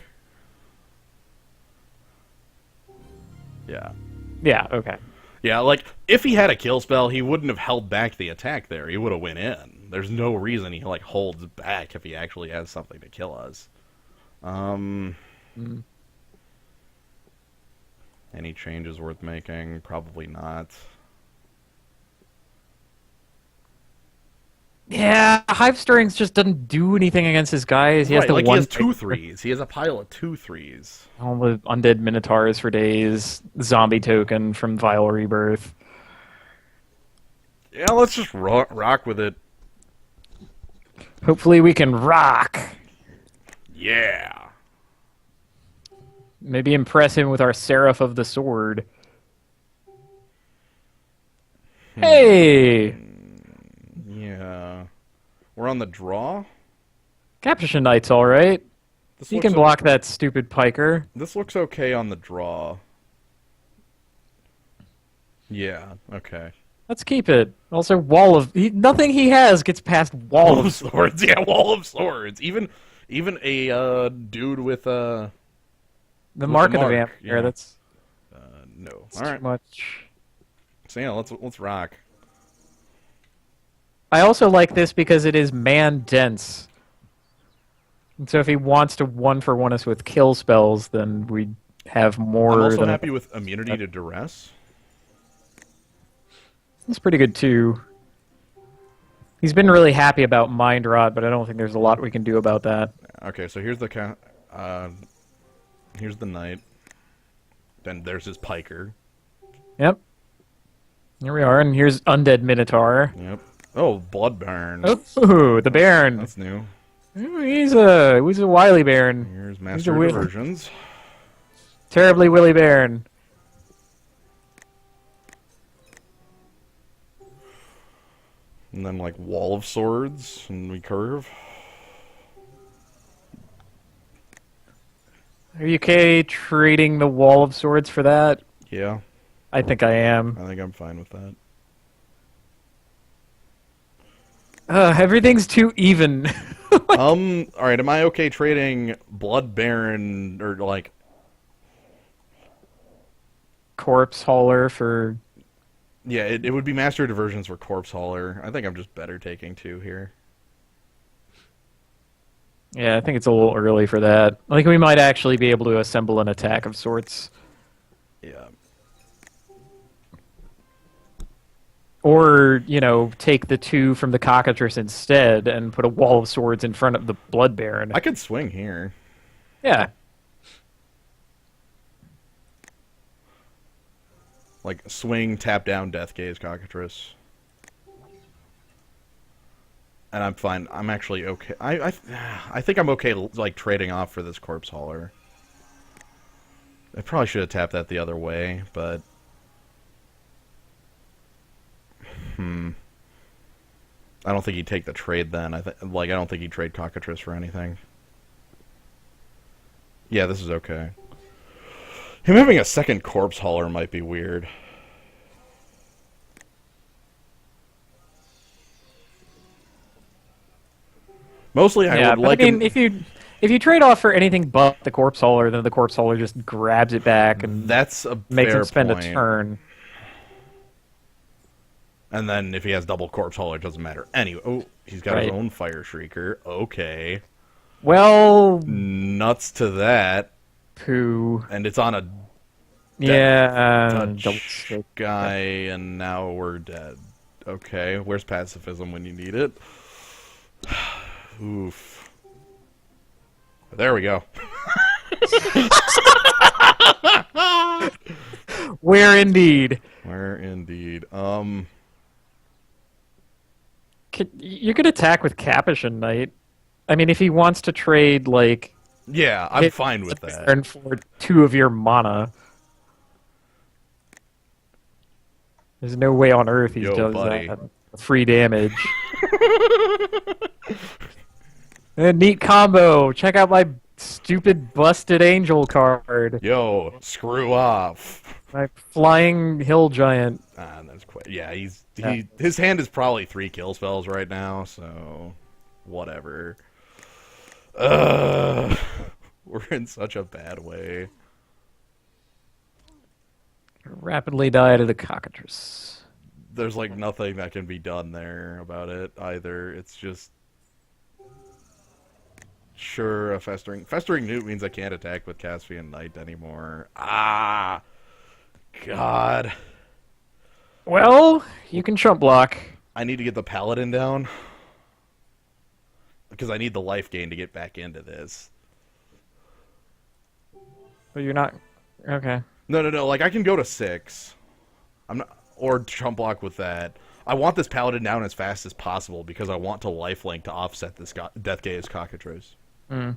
Yeah. Yeah, okay. Yeah, like, if he had a kill spell, he wouldn't have held back the attack there. He would have went in. There's no reason he, like, holds back if he actually has something to kill us. Any changes worth making? Probably not. Yeah, Hive Stirrings just doesn't do anything against his guys. He has Right, the like, one he has 2/3s. He has a pile of 2/3s. all the undead minotaurs for days, zombie token from Vile Rebirth. Yeah, let's just rock with it. Hopefully we can rock. Yeah. Maybe impress him with our Seraph of the Sword. Hey! Yeah. We're on the draw? Capuchin Knight's alright. This He looks can block that stupid piker. This looks okay on the draw. Yeah, okay. Let's keep it. Also, Wall of... nothing he has gets past Wall of... Swords, yeah, Wall of Swords. Even a dude with The Mark of the mark, Vampire, yeah. that's no. too All right. much. So yeah, let's rock. I also like this because it is man-dense. And so if he wants to one-for-one us with kill spells, then we have more I'm also than... happy with immunity to duress. That's pretty good, too. He's been really happy about Mind Rot, but I don't think there's a lot we can do about that. Okay, so here's the here's the knight. Then there's his piker. Yep. Here we are, and here's Undead Minotaur. Yep. Oh, Bloodburn. Oh, the Baron. That's new. Ooh, he's a wily Baron. Here's He's a Master wheel- of Diversions. Terribly willy Baron. And then like Wall of Swords, and we curve. Are you okay trading the Wall of Swords for that? Yeah, I think I am. I think I'm fine with that. Everything's too even. Alright, am I okay trading Blood Baron, or like... Corpse Hauler for... Yeah, it would be Master of Diversions for Corpse Hauler. I think I'm just better taking 2 here. Yeah, I think it's a little early for that. I think we might actually be able to assemble an attack of sorts. Yeah. Or, you know, take the 2 from the Cockatrice instead and put a Wall of Swords in front of the Blood Baron. I could swing here. Yeah. Like, swing, tap down, Death Gaze, Cockatrice. And I'm fine. I'm actually okay. I think I'm okay, like, trading off for this Corpse Hauler. I probably should have tapped that the other way, but... I don't think he'd take the trade then. I don't think he'd trade Cockatrice for anything. Yeah, this is okay. Him having a second Corpse Hauler might be weird. Mostly, I would like him... if you trade off for anything but the Corpse Hauler, then the Corpse Hauler just grabs it back and That's a makes fair him spend point. a turn. And then if he has double Corpse Hauler, it doesn't matter. Anyway, oh, he's got his Right. own Fire Shrieker. Okay. Well, Nuts to that. poo. And it's on a Yeah, double Dutch stick. guy, and now we're dead. Okay, where's pacifism when you need it? Oof. There we go. Where indeed. Where indeed. You could attack with Capuchin Knight. I mean, if he wants to trade, like, Yeah, I'm hit fine with that. Baron for 2 of your mana, there's no way on earth he Yo, does buddy. that. Free damage. A neat combo. Check out my stupid busted angel card. Yo, screw off. My flying hill giant. That's quite. Yeah, Yeah. his hand is probably 3 kill spells right now, so whatever. We're in such a bad way. Rapidly die to the cockatrice. There's like nothing that can be done there about it either. It's just sure a festering newt means I can't attack with Caspian Knight anymore. Ah, God. Well, you can chump block. I need to get the paladin down because I need the life gain to get back into this. But you're not. Okay. No. Like I can go to 6. I'm not, or chump block with that. I want this paladin down as fast as possible because I want to lifelink to offset this Death Gaze Cockatrice. Mm.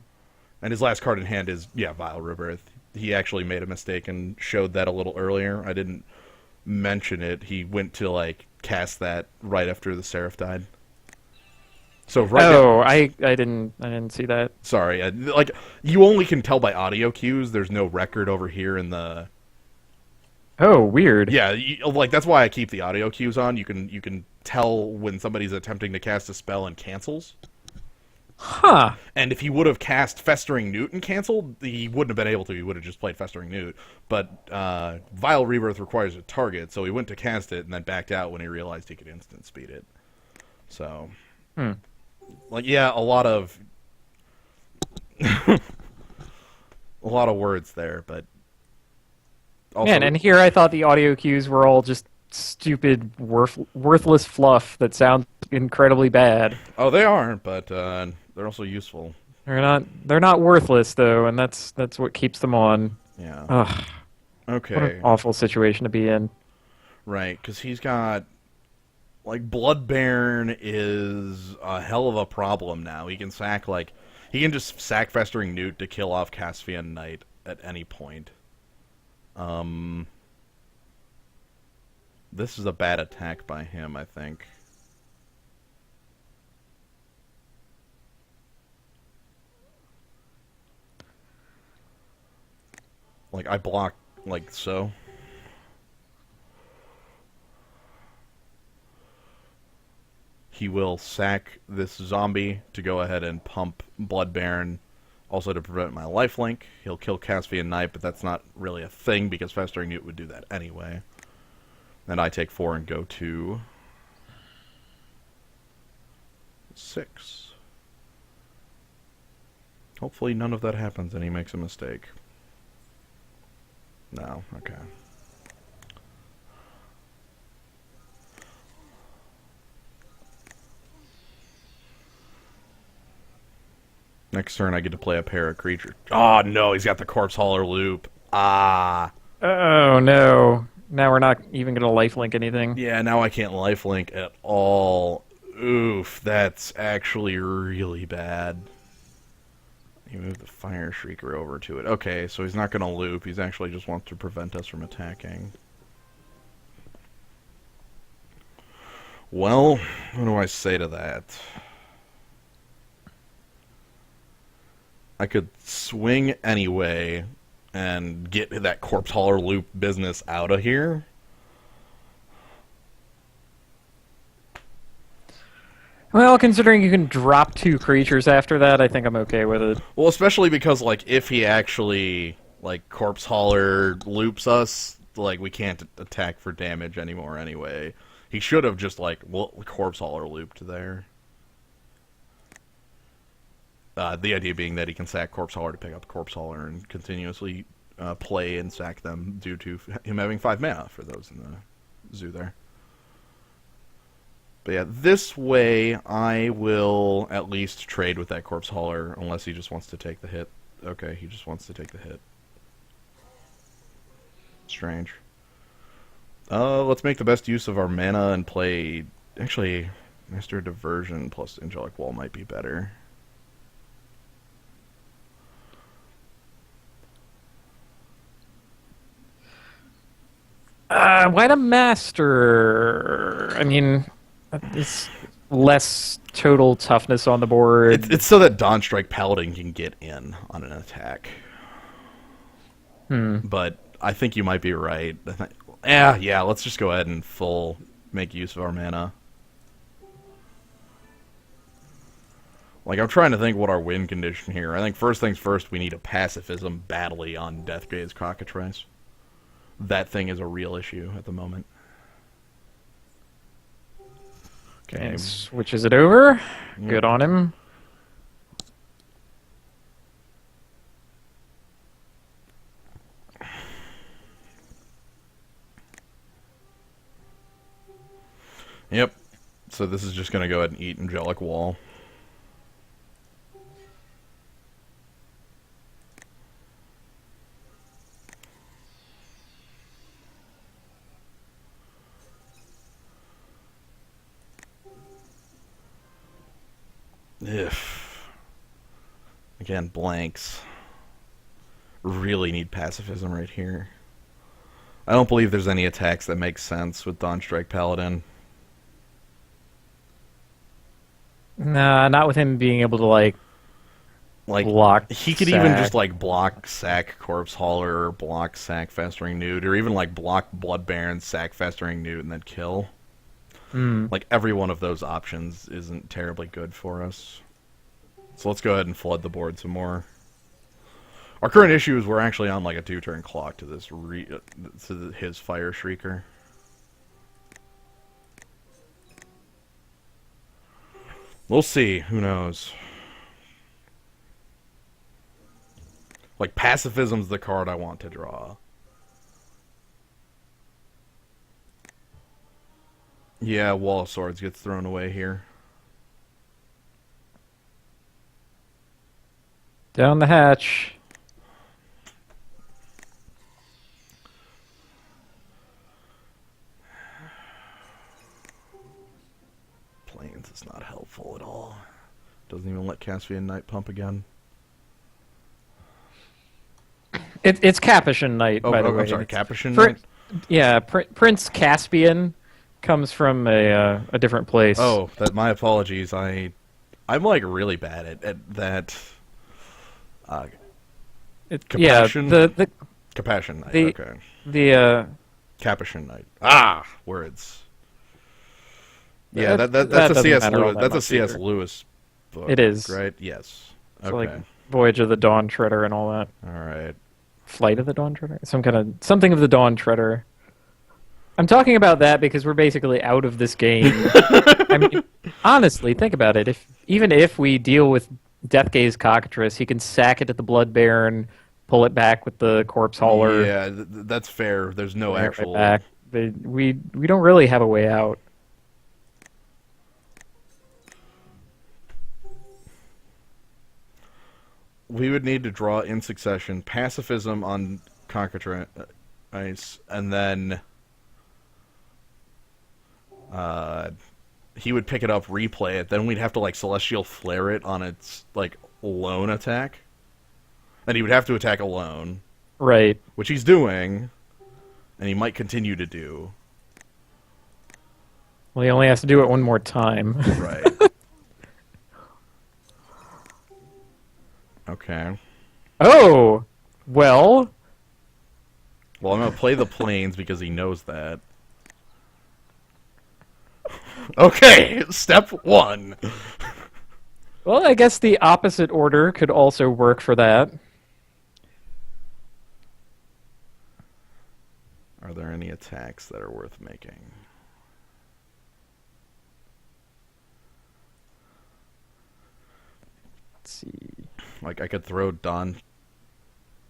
And his last card in hand is Vile Rebirth. He actually made a mistake and showed that a little earlier. I didn't mention it. He went to like cast that right after the Seraph died. So I didn't see that. Sorry, like you only can tell by audio cues. There's no record over here in the. Oh, weird. Yeah, like that's why I keep the audio cues on. You can tell when somebody's attempting to cast a spell and cancels. Huh. And if he would have cast Festering Newt and canceled, he wouldn't have been able to. He would have just played Festering Newt. But Vile Rebirth requires a target, so he went to cast it and then backed out when he realized he could instant speed it. So, like, yeah, a lot of a lot of words there, but also, Man, and here I thought the audio cues were all just stupid, worthless fluff that sounds incredibly bad. oh, they are, but they're also useful. They're not worthless though, and that's what keeps them on. Yeah. Ugh, what Okay. an awful situation to be in. Right, because he's got like Bloodbaron is a hell of a problem now. He can just sack Festering Newt to kill off Caspian Knight at any point. This is a bad attack by him, I think. Like, I block like so. He will sack this zombie to go ahead and pump Bloodbaron, also to prevent my lifelink. He'll kill Caspian Knight, but that's not really a thing because Festering Newt would do that anyway. And I take 4 and go to 6. Hopefully none of that happens and he makes a mistake. No, okay. Next turn I get to play a pair of creatures. Oh no, he's got the Corpse Hauler loop. Ah. Oh no. Now we're not even going to lifelink anything. Yeah, now I can't lifelink at all. Oof, that's actually really bad. He moved the Fire Shrieker over to it. Okay, so he's not going to loop. He's actually just wants to prevent us from attacking. Well, what do I say to that? I could swing anyway and get that Corpse Hauler loop business out of here. Well, considering you can drop 2 creatures after that, I think I'm okay with it. Well, especially because, like, if he actually, like, Corpse Hauler loops us, like, we can't attack for damage anymore anyway. He should have just, like, Corpse Hauler looped there. The idea being that he can sack Corpse Hauler to pick up Corpse Hauler and continuously play and sack them due to him having 5 mana for those in the zoo there. But yeah, this way I will at least trade with that Corpse Hauler unless he just wants to take the hit. Okay, he just wants to take the hit. Strange. Let's make the best use of our mana and play... Actually, Master Diversion plus Angelic Wall might be better. Why the Master? I mean, it's less total toughness on the board. It's so that Dawnstrike Paladin can get in on an attack. But I think you might be right. Yeah, let's just go ahead and full make use of our mana. Like, I'm trying to think what our win condition here. I think first things first, we need a pacifism badly on Deathgaze Cockatrice. That thing is a real issue at the moment. Okay, switches it over. Yep. Good on him. Yep. So this is just going to go ahead and eat Angelic Wall. If again, blanks. Really need pacifism right here. I don't believe there's any attacks that make sense with Dawnstrike Paladin. Nah, not with him being able to like block. He could sack. even just like block sack Corpse Hauler, or block sack Festering Newt, or even like block Blood Baron, sack Festering Newt, and then kill. Like, every one of those options isn't terribly good for us. So let's go ahead and flood the board some more. Our current issue is we're actually on like a 2-turn clock to this to his Fire Shrieker. We'll see. Who knows? Like, Pacifism's the card I want to draw. Yeah, Wall of Swords gets thrown away here. Down the hatch. Plains is not helpful at all. Doesn't even let Caspian Knight pump again. It's Capuchin Knight, by the way. I'm sorry, Capuchin Knight? Yeah, Prince Caspian comes from a different place. Oh, my apologies. I'm like really bad at that. Compassion? Yeah, the Compassion Knight. Okay. The Capuchin Knight. Words. Yeah, that's a C.S. Lewis. That's a C.S. Lewis book. It is, right? Yes. So okay. like Voyage of the Dawn Treader and all that. All right. Flight of the Dawn Treader? Something of the Dawn Treader. I'm talking about that because we're basically out of this game. I mean, honestly, think about it. Even if we deal with Deathgaze Cockatrice, he can sack it at the Blood Baron, pull it back with the Corpse Hauler. Yeah, that's fair. There's no actual... Right back. We don't really have a way out. We would need to draw in succession Pacifism on Cockatrice, and then he would pick it up, replay it. Then we'd have to like Celestial Flare it on its like lone attack, and he would have to attack alone, right? Which he's doing, and he might continue to do. Well, he only has to do it one more time. Right. Okay. Oh! Well, I'm going to play the Plains because he knows that. Okay, step 1. Well, I guess the opposite order could also work for that. Are there any attacks that are worth making? Let's see. Like, I could throw Dawn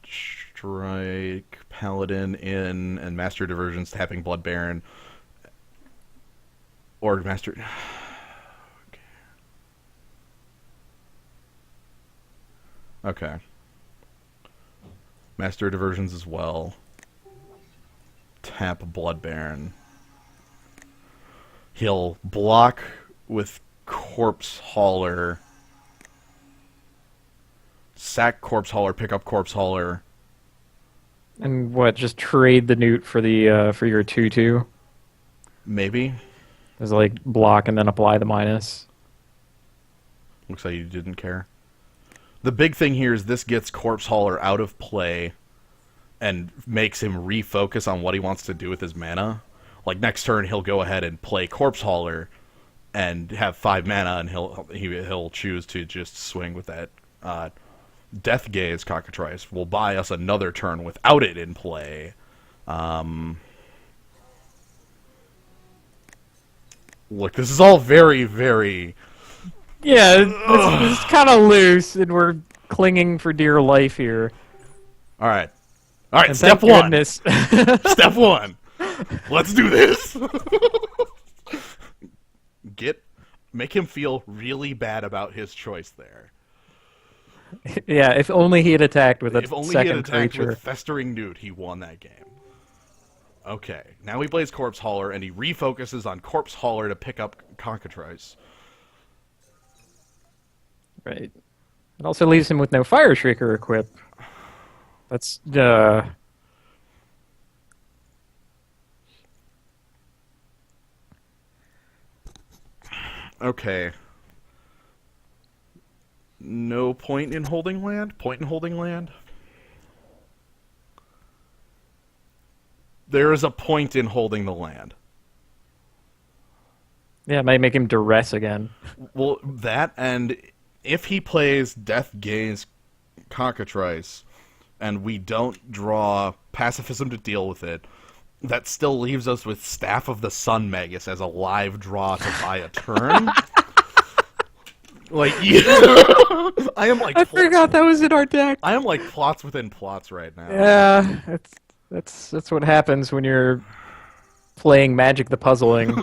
Strike Paladin in and Master Diversion's tapping Blood Baron. Or Master... Okay. Master Diversions as well. tap Blood Baron. He'll block with Corpse Hauler, sack Corpse Hauler, pick up Corpse Hauler. And what? Just trade the Newt for the for your 2/2. Maybe. There's like block and then apply the minus. Looks like you didn't care. The big thing here is this gets Corpse Hauler out of play and makes him refocus on what he wants to do with his mana. Like next turn, he'll go ahead and play Corpse Hauler and have 5 mana, and he'll choose to just swing with that Death Gaze Cockatrice. Will buy us another turn without it in play. Look, this is all very, very... Yeah, it's kind of loose, and we're clinging for dear life here. All right. All right, And step thank one. goodness. Step one. Let's do this. Make him feel really bad about his choice there. Yeah, if only he had attacked with a If only he second had attacked creature. with Festering Newt, he won that game. Okay, now he plays Corpse Hauler, and he refocuses on Corpse Hauler to pick up Cockatrice. Right. It also leaves him with no Fire Shrieker equip. That's Okay. No point in holding land? Point in holding land? There is a point in holding the land. yeah, it might make him duress again. Well, that, and if he plays Death Gaze Cockatrice, and we don't draw Pacifism to deal with it, that still leaves us with Staff of the Sun Magus as a live draw to buy a turn. Like, yeah. I forgot that was in our deck. I am like plots within plots right now. Yeah, that's what happens when you're playing Magic the Puzzling.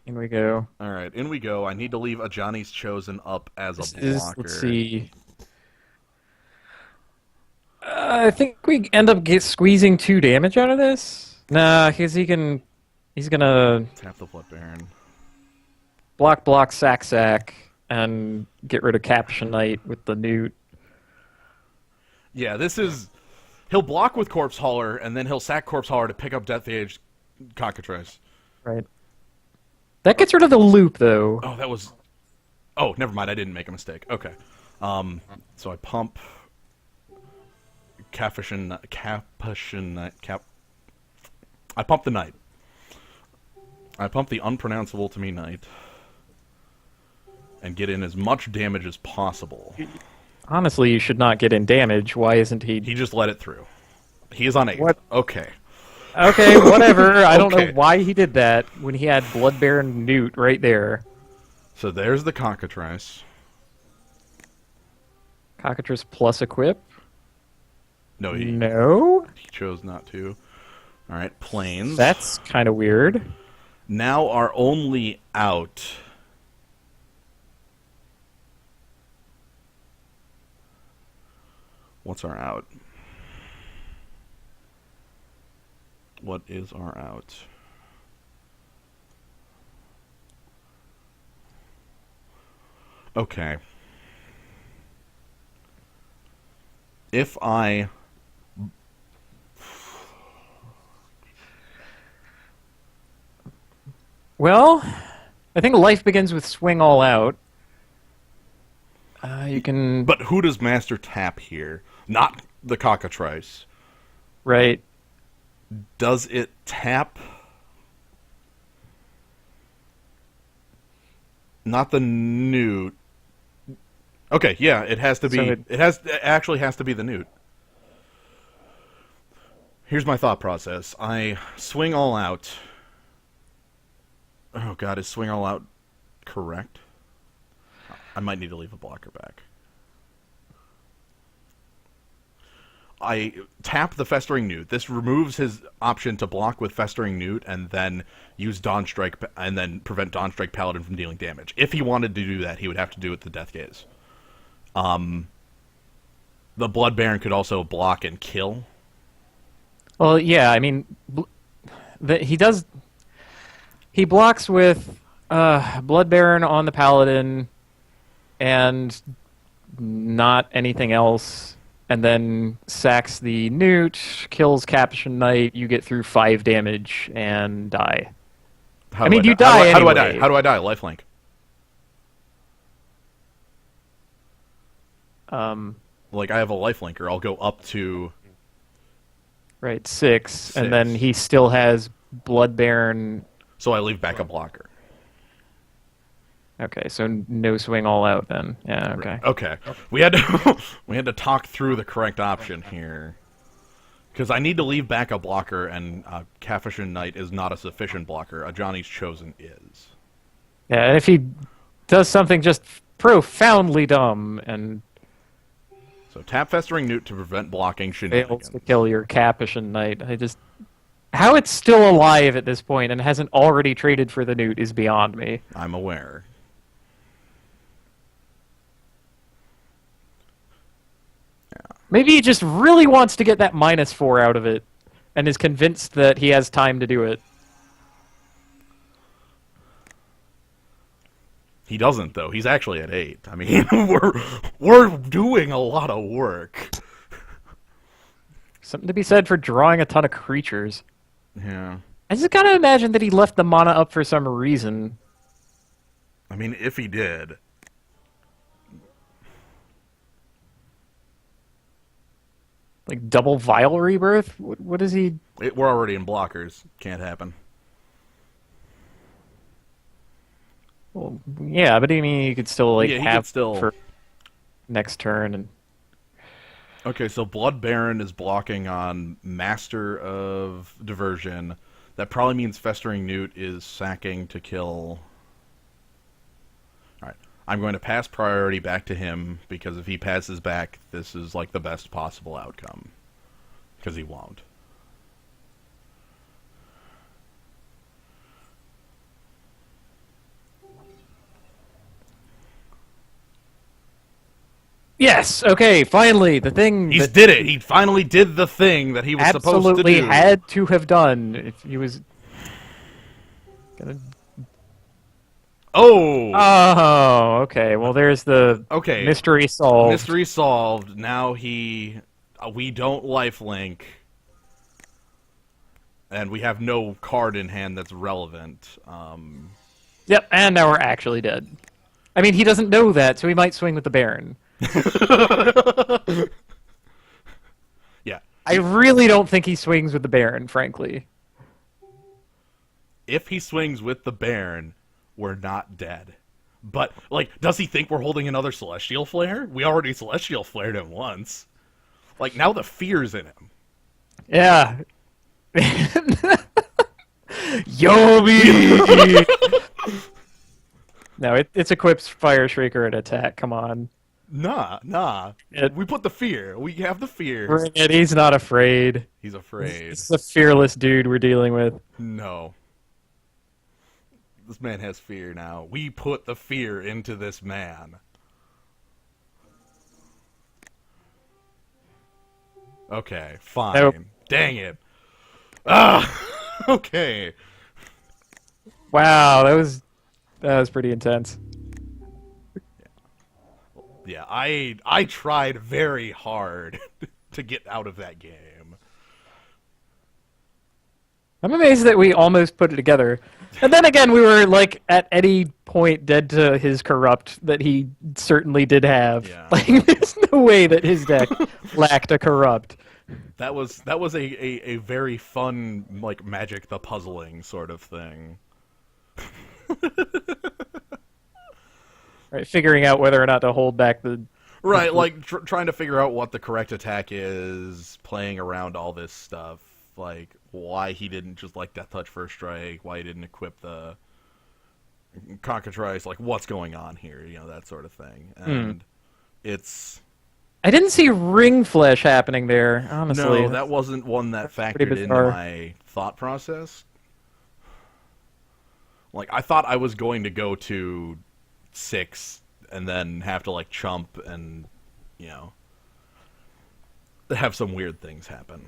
In we go. All right, in we go. I need to leave a Johnny's Chosen up as a blocker. Let's see. I think we end up squeezing 2 damage out of this. Nah, because he's gonna Tap the Blood Baron. block, sack, and get rid of Caption Knight with the Newt. Yeah, this is... He'll block with Corpse Hauler, and then he'll sack Corpse Hauler to pick up Death Age Cockatrice. Right. That gets rid of the loop, though. Oh, that was... Oh, never mind. I didn't make a mistake. Okay. So I pump... I pump the Knight. I pump the unpronounceable to me Knight. And get in as much damage as possible. Honestly, you should not get in damage. Why isn't he... He just let it through. He is on 8. What? Okay. Okay, whatever. I don't Okay. know why he did that when he had Blood Baron Newt right there. So there's the Cockatrice. Cockatrice plus equip? No, No? he chose not to. Alright, Plains. That's kind of weird. Now our only out... What's our out? What is our out? Okay. If I... Well, I think life begins with swing all out. You can... But who does Master tap here? Not the Cockatrice. Right. Does it tap... Not the Newt. Okay, yeah, it has to be... So it actually has to be the Newt. Here's my thought process. I swing all out. Oh god, is swing all out correct? I might need to leave a blocker back. I tap the Festering Newt. This removes his option to block with Festering Newt and then use Dawn Strike and then prevent Dawn Strike Paladin from dealing damage. If he wanted to do that, he would have to do it with the Death Gaze. The Blood Baron could also block and kill. Well, yeah, I mean, he does. He blocks with Blood Baron on the Paladin and not anything else, and then sacks the Newt, kills Capuchin Knight. You get through 5 damage and die. How I do I mean, die? you die How do I die? anyway. How do I die? Lifelink. Um, Like, I have a lifelinker. I'll go up to right, 6, and then 6. he still has Blood Baron. So I leave back a blocker. Okay, so no swing all out then. Yeah, okay. Okay. We had to we had to talk through the correct option here. Because I need to leave back a blocker, and Capuchin Knight is not a sufficient blocker. Ajani's Chosen is. Yeah, and if he does something just profoundly dumb and So tap Festering Newt to prevent blocking fails shenanigans. to kill your Capuchin Knight, I just... How it's still alive at this point and hasn't already traded for the Newt is beyond me. I'm aware. Maybe he just really wants to get that -4 out of it and is convinced that he has time to do it. He doesn't, though. He's actually at 8. I mean, we're doing a lot of work. Something to be said for drawing a ton of creatures. Yeah. I just gotta imagine that he left the mana up for some reason. I mean, if he did. Like double Vile Rebirth? What is he... We're already in blockers. Can't happen. Well, yeah, but I mean, you could still like Yeah, he have could still... for next turn and... Okay, so Blood Baron is blocking on Master of Diversion. That probably means Festering Newt is sacking to kill... Alright, I'm going to pass priority back to him, because if he passes back, this is like the best possible outcome. Because he won't. Yes, okay, finally, the thing He that did it! He finally did the thing that he was supposed to absolutely do! had to have done if he was gonna... Oh! Oh, okay, well there's the Okay. mystery solved. Mystery solved. Now we don't lifelink. And we have no card in hand that's relevant. Yep, and now we're actually dead. I mean, he doesn't know that, so he might swing with the Baron. Yeah. I really don't think he swings with the Baron, frankly. If he swings with the Baron, we're not dead. But, like, does he think we're holding another Celestial Flare? We already Celestial Flared him once. Like, now the fear's in him. Yeah. Yobi! No, it's equips Fire Shrieker and attack, come on. Nah. We put the fear. We have the fear. Bring it, he's not afraid. He's afraid. It's a fearless dude we're dealing with. No. This man has fear now. We put the fear into this man. Okay, fine. Nope. Dang it. Ah! Okay. Wow, that was pretty intense. Yeah, I tried very hard to get out of that game. I'm amazed that we almost put it together. And then again, we were like at any point dead to his corrupt that he certainly did have. Yeah. Like there's no way that his deck lacked a corrupt. That was a very fun, like, Magic the Puzzling sort of thing. Right, figuring out whether or not to hold back the... Right, like, trying to figure out what the correct attack is, playing around all this stuff, like, why he didn't just, like, Death Touch First Strike, why he didn't equip the Cockatrice, like, what's going on here, you know, that sort of thing. And it's... I didn't see Ring Flesh happening there, honestly. No, that wasn't one that factored into my thought process. Like, I thought I was going to go to 6 and then have to, like, chump and, you know, have some weird things happen.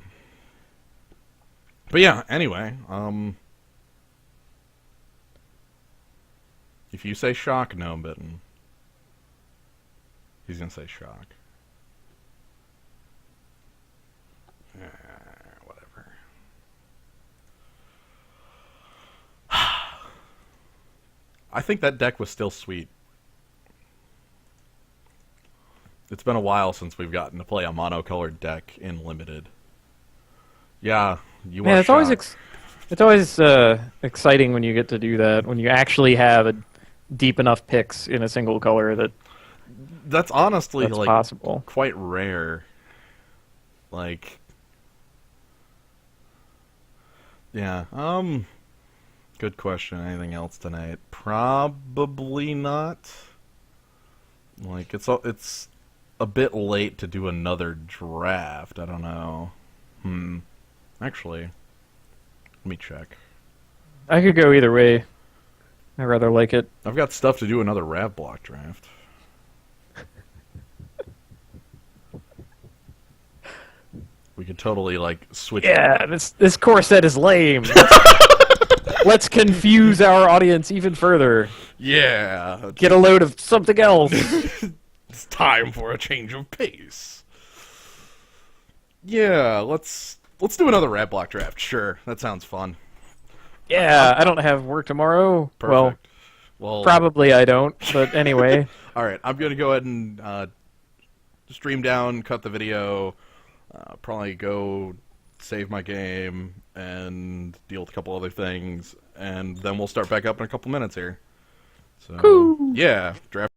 But yeah, anyway, if you say shock, no, Bitten. He's gonna say shock. Whatever. I think that deck was still sweet. It's been a while since we've gotten to play a monocolored deck in Limited. Yeah, you Yeah, are it's always shocked. it's always exciting when you get to do that. When you actually have a deep enough picks in a single color That's honestly that's like possible. quite rare. Like, yeah. Good question. Anything else tonight? Probably not. Like, it's a bit late to do another draft. I don't know. Actually, let me check. I could go either way. I rather like it. I've got stuff to do another Rav block draft. We could totally like switch. Yeah, this core set is lame. Let's confuse our audience even further. Yeah, Get a load of something else. it's time for a change of pace. Yeah, let's do another Rav block draft. Sure, that sounds fun. Yeah, I don't have work tomorrow. Perfect. Well, probably I don't, but anyway. All right, I'm gonna go ahead and stream down, cut the video, probably go save my game, and deal with a couple other things, and then we'll start back up in a couple minutes here. So, Cool. yeah, draft.